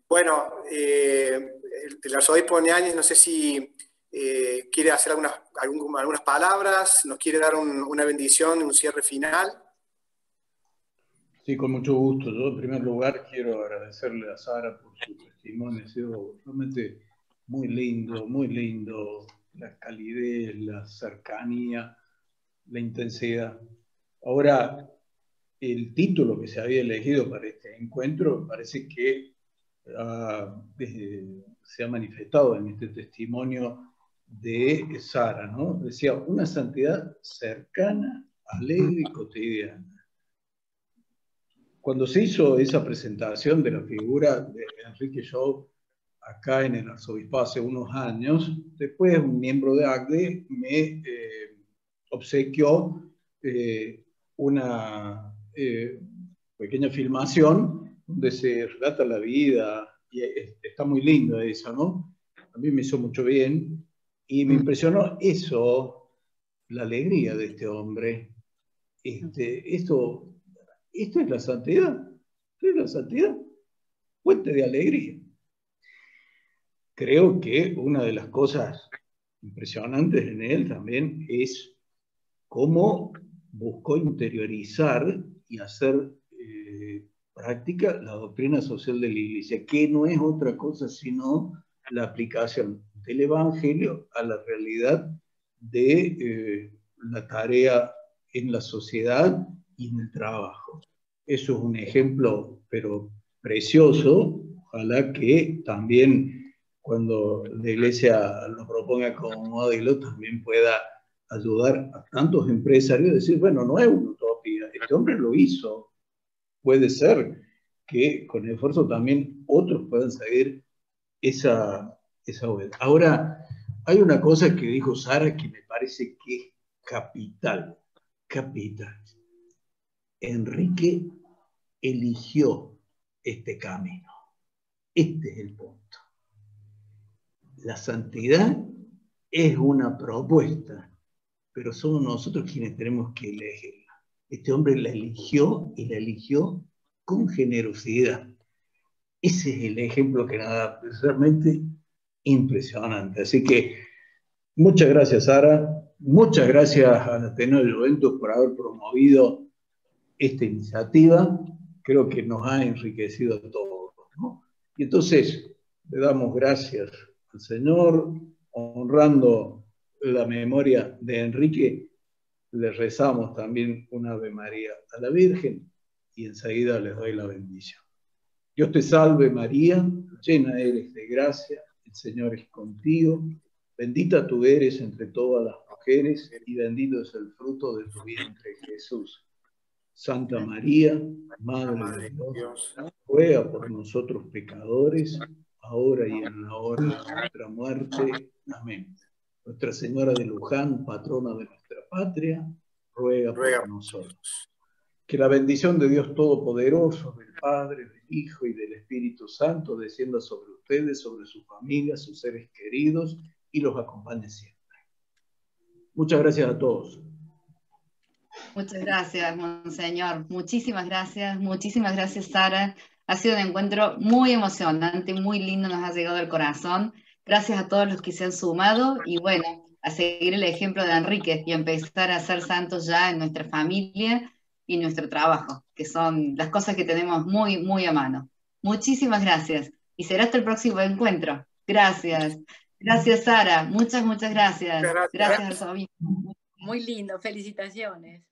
Bueno, el arzobispo Ñáñez, no sé si quiere hacer algunas palabras, nos quiere dar una bendición, un cierre final. Sí, con mucho gusto. Yo, en primer lugar, quiero agradecerle a Sara por su testimonio. Ha sido realmente muy lindo. La calidez, la cercanía, la intensidad. Ahora, el título que se había elegido para este encuentro parece que se ha manifestado en este testimonio de Sara, ¿no? Decía, una santidad cercana, alegre y cotidiana. Cuando se hizo esa presentación de la figura de Enrique Jou acá en el arzobispado hace unos años, después un miembro de ACDE me obsequió una pequeña filmación donde se relata la vida, y está muy lindo eso, ¿no? A mí me hizo mucho bien y me impresionó eso, la alegría de este hombre. Esto es la santidad. Esto es la santidad. Fuente de alegría. Creo que una de las cosas impresionantes en él también es cómo buscó interiorizar y hacer práctica la doctrina social de la Iglesia, que no es otra cosa sino la aplicación del Evangelio a la realidad de la tarea en la sociedad y en el trabajo. Eso es un ejemplo, pero precioso. Ojalá que también cuando la Iglesia lo proponga como modelo, también pueda ayudar a tantos empresarios a decir, bueno, no es una utopía, este hombre lo hizo. Puede ser que con esfuerzo también otros puedan seguir esa huella. Ahora, hay una cosa que dijo Sara que me parece que es capital. Enrique eligió este camino. Este es el punto. La santidad es una propuesta, pero somos nosotros quienes tenemos que elegirla. Este hombre la eligió y la eligió con generosidad. Ese es el ejemplo que nada, es realmente impresionante. Así que muchas gracias, Sara. Muchas gracias a Ateneo de Juventus por haber promovido esta iniciativa. Creo que nos ha enriquecido a todos, ¿no? Y entonces le damos gracias al Señor, honrando la memoria de Enrique. Le rezamos también una Ave María a la Virgen y enseguida les doy la bendición. Dios te salve María, llena eres de gracia, el Señor es contigo, bendita tú eres entre todas las mujeres y bendito es el fruto de tu vientre Jesús. Santa María, Madre de Dios, ruega por nosotros pecadores, ahora y en la hora de nuestra muerte. Amén. Nuestra Señora de Luján, patrona de nuestra patria, ruega por nosotros. Que la bendición de Dios Todopoderoso, del Padre, del Hijo y del Espíritu Santo descienda sobre ustedes, sobre sus familias, sus seres queridos y los acompañe siempre. Muchas gracias a todos. Muchas gracias, Monseñor. Muchísimas gracias, Sara. Ha sido un encuentro muy emocionante, muy lindo, nos ha llegado al corazón. Gracias a todos los que se han sumado y bueno, a seguir el ejemplo de Enrique y empezar a ser santos ya en nuestra familia y nuestro trabajo, que son las cosas que tenemos muy, muy a mano. Muchísimas gracias. Y será hasta el próximo encuentro. Gracias. Gracias, Sara. Muchas gracias. Muchas gracias. Gracias, Arzobispo. Muy lindo, felicitaciones.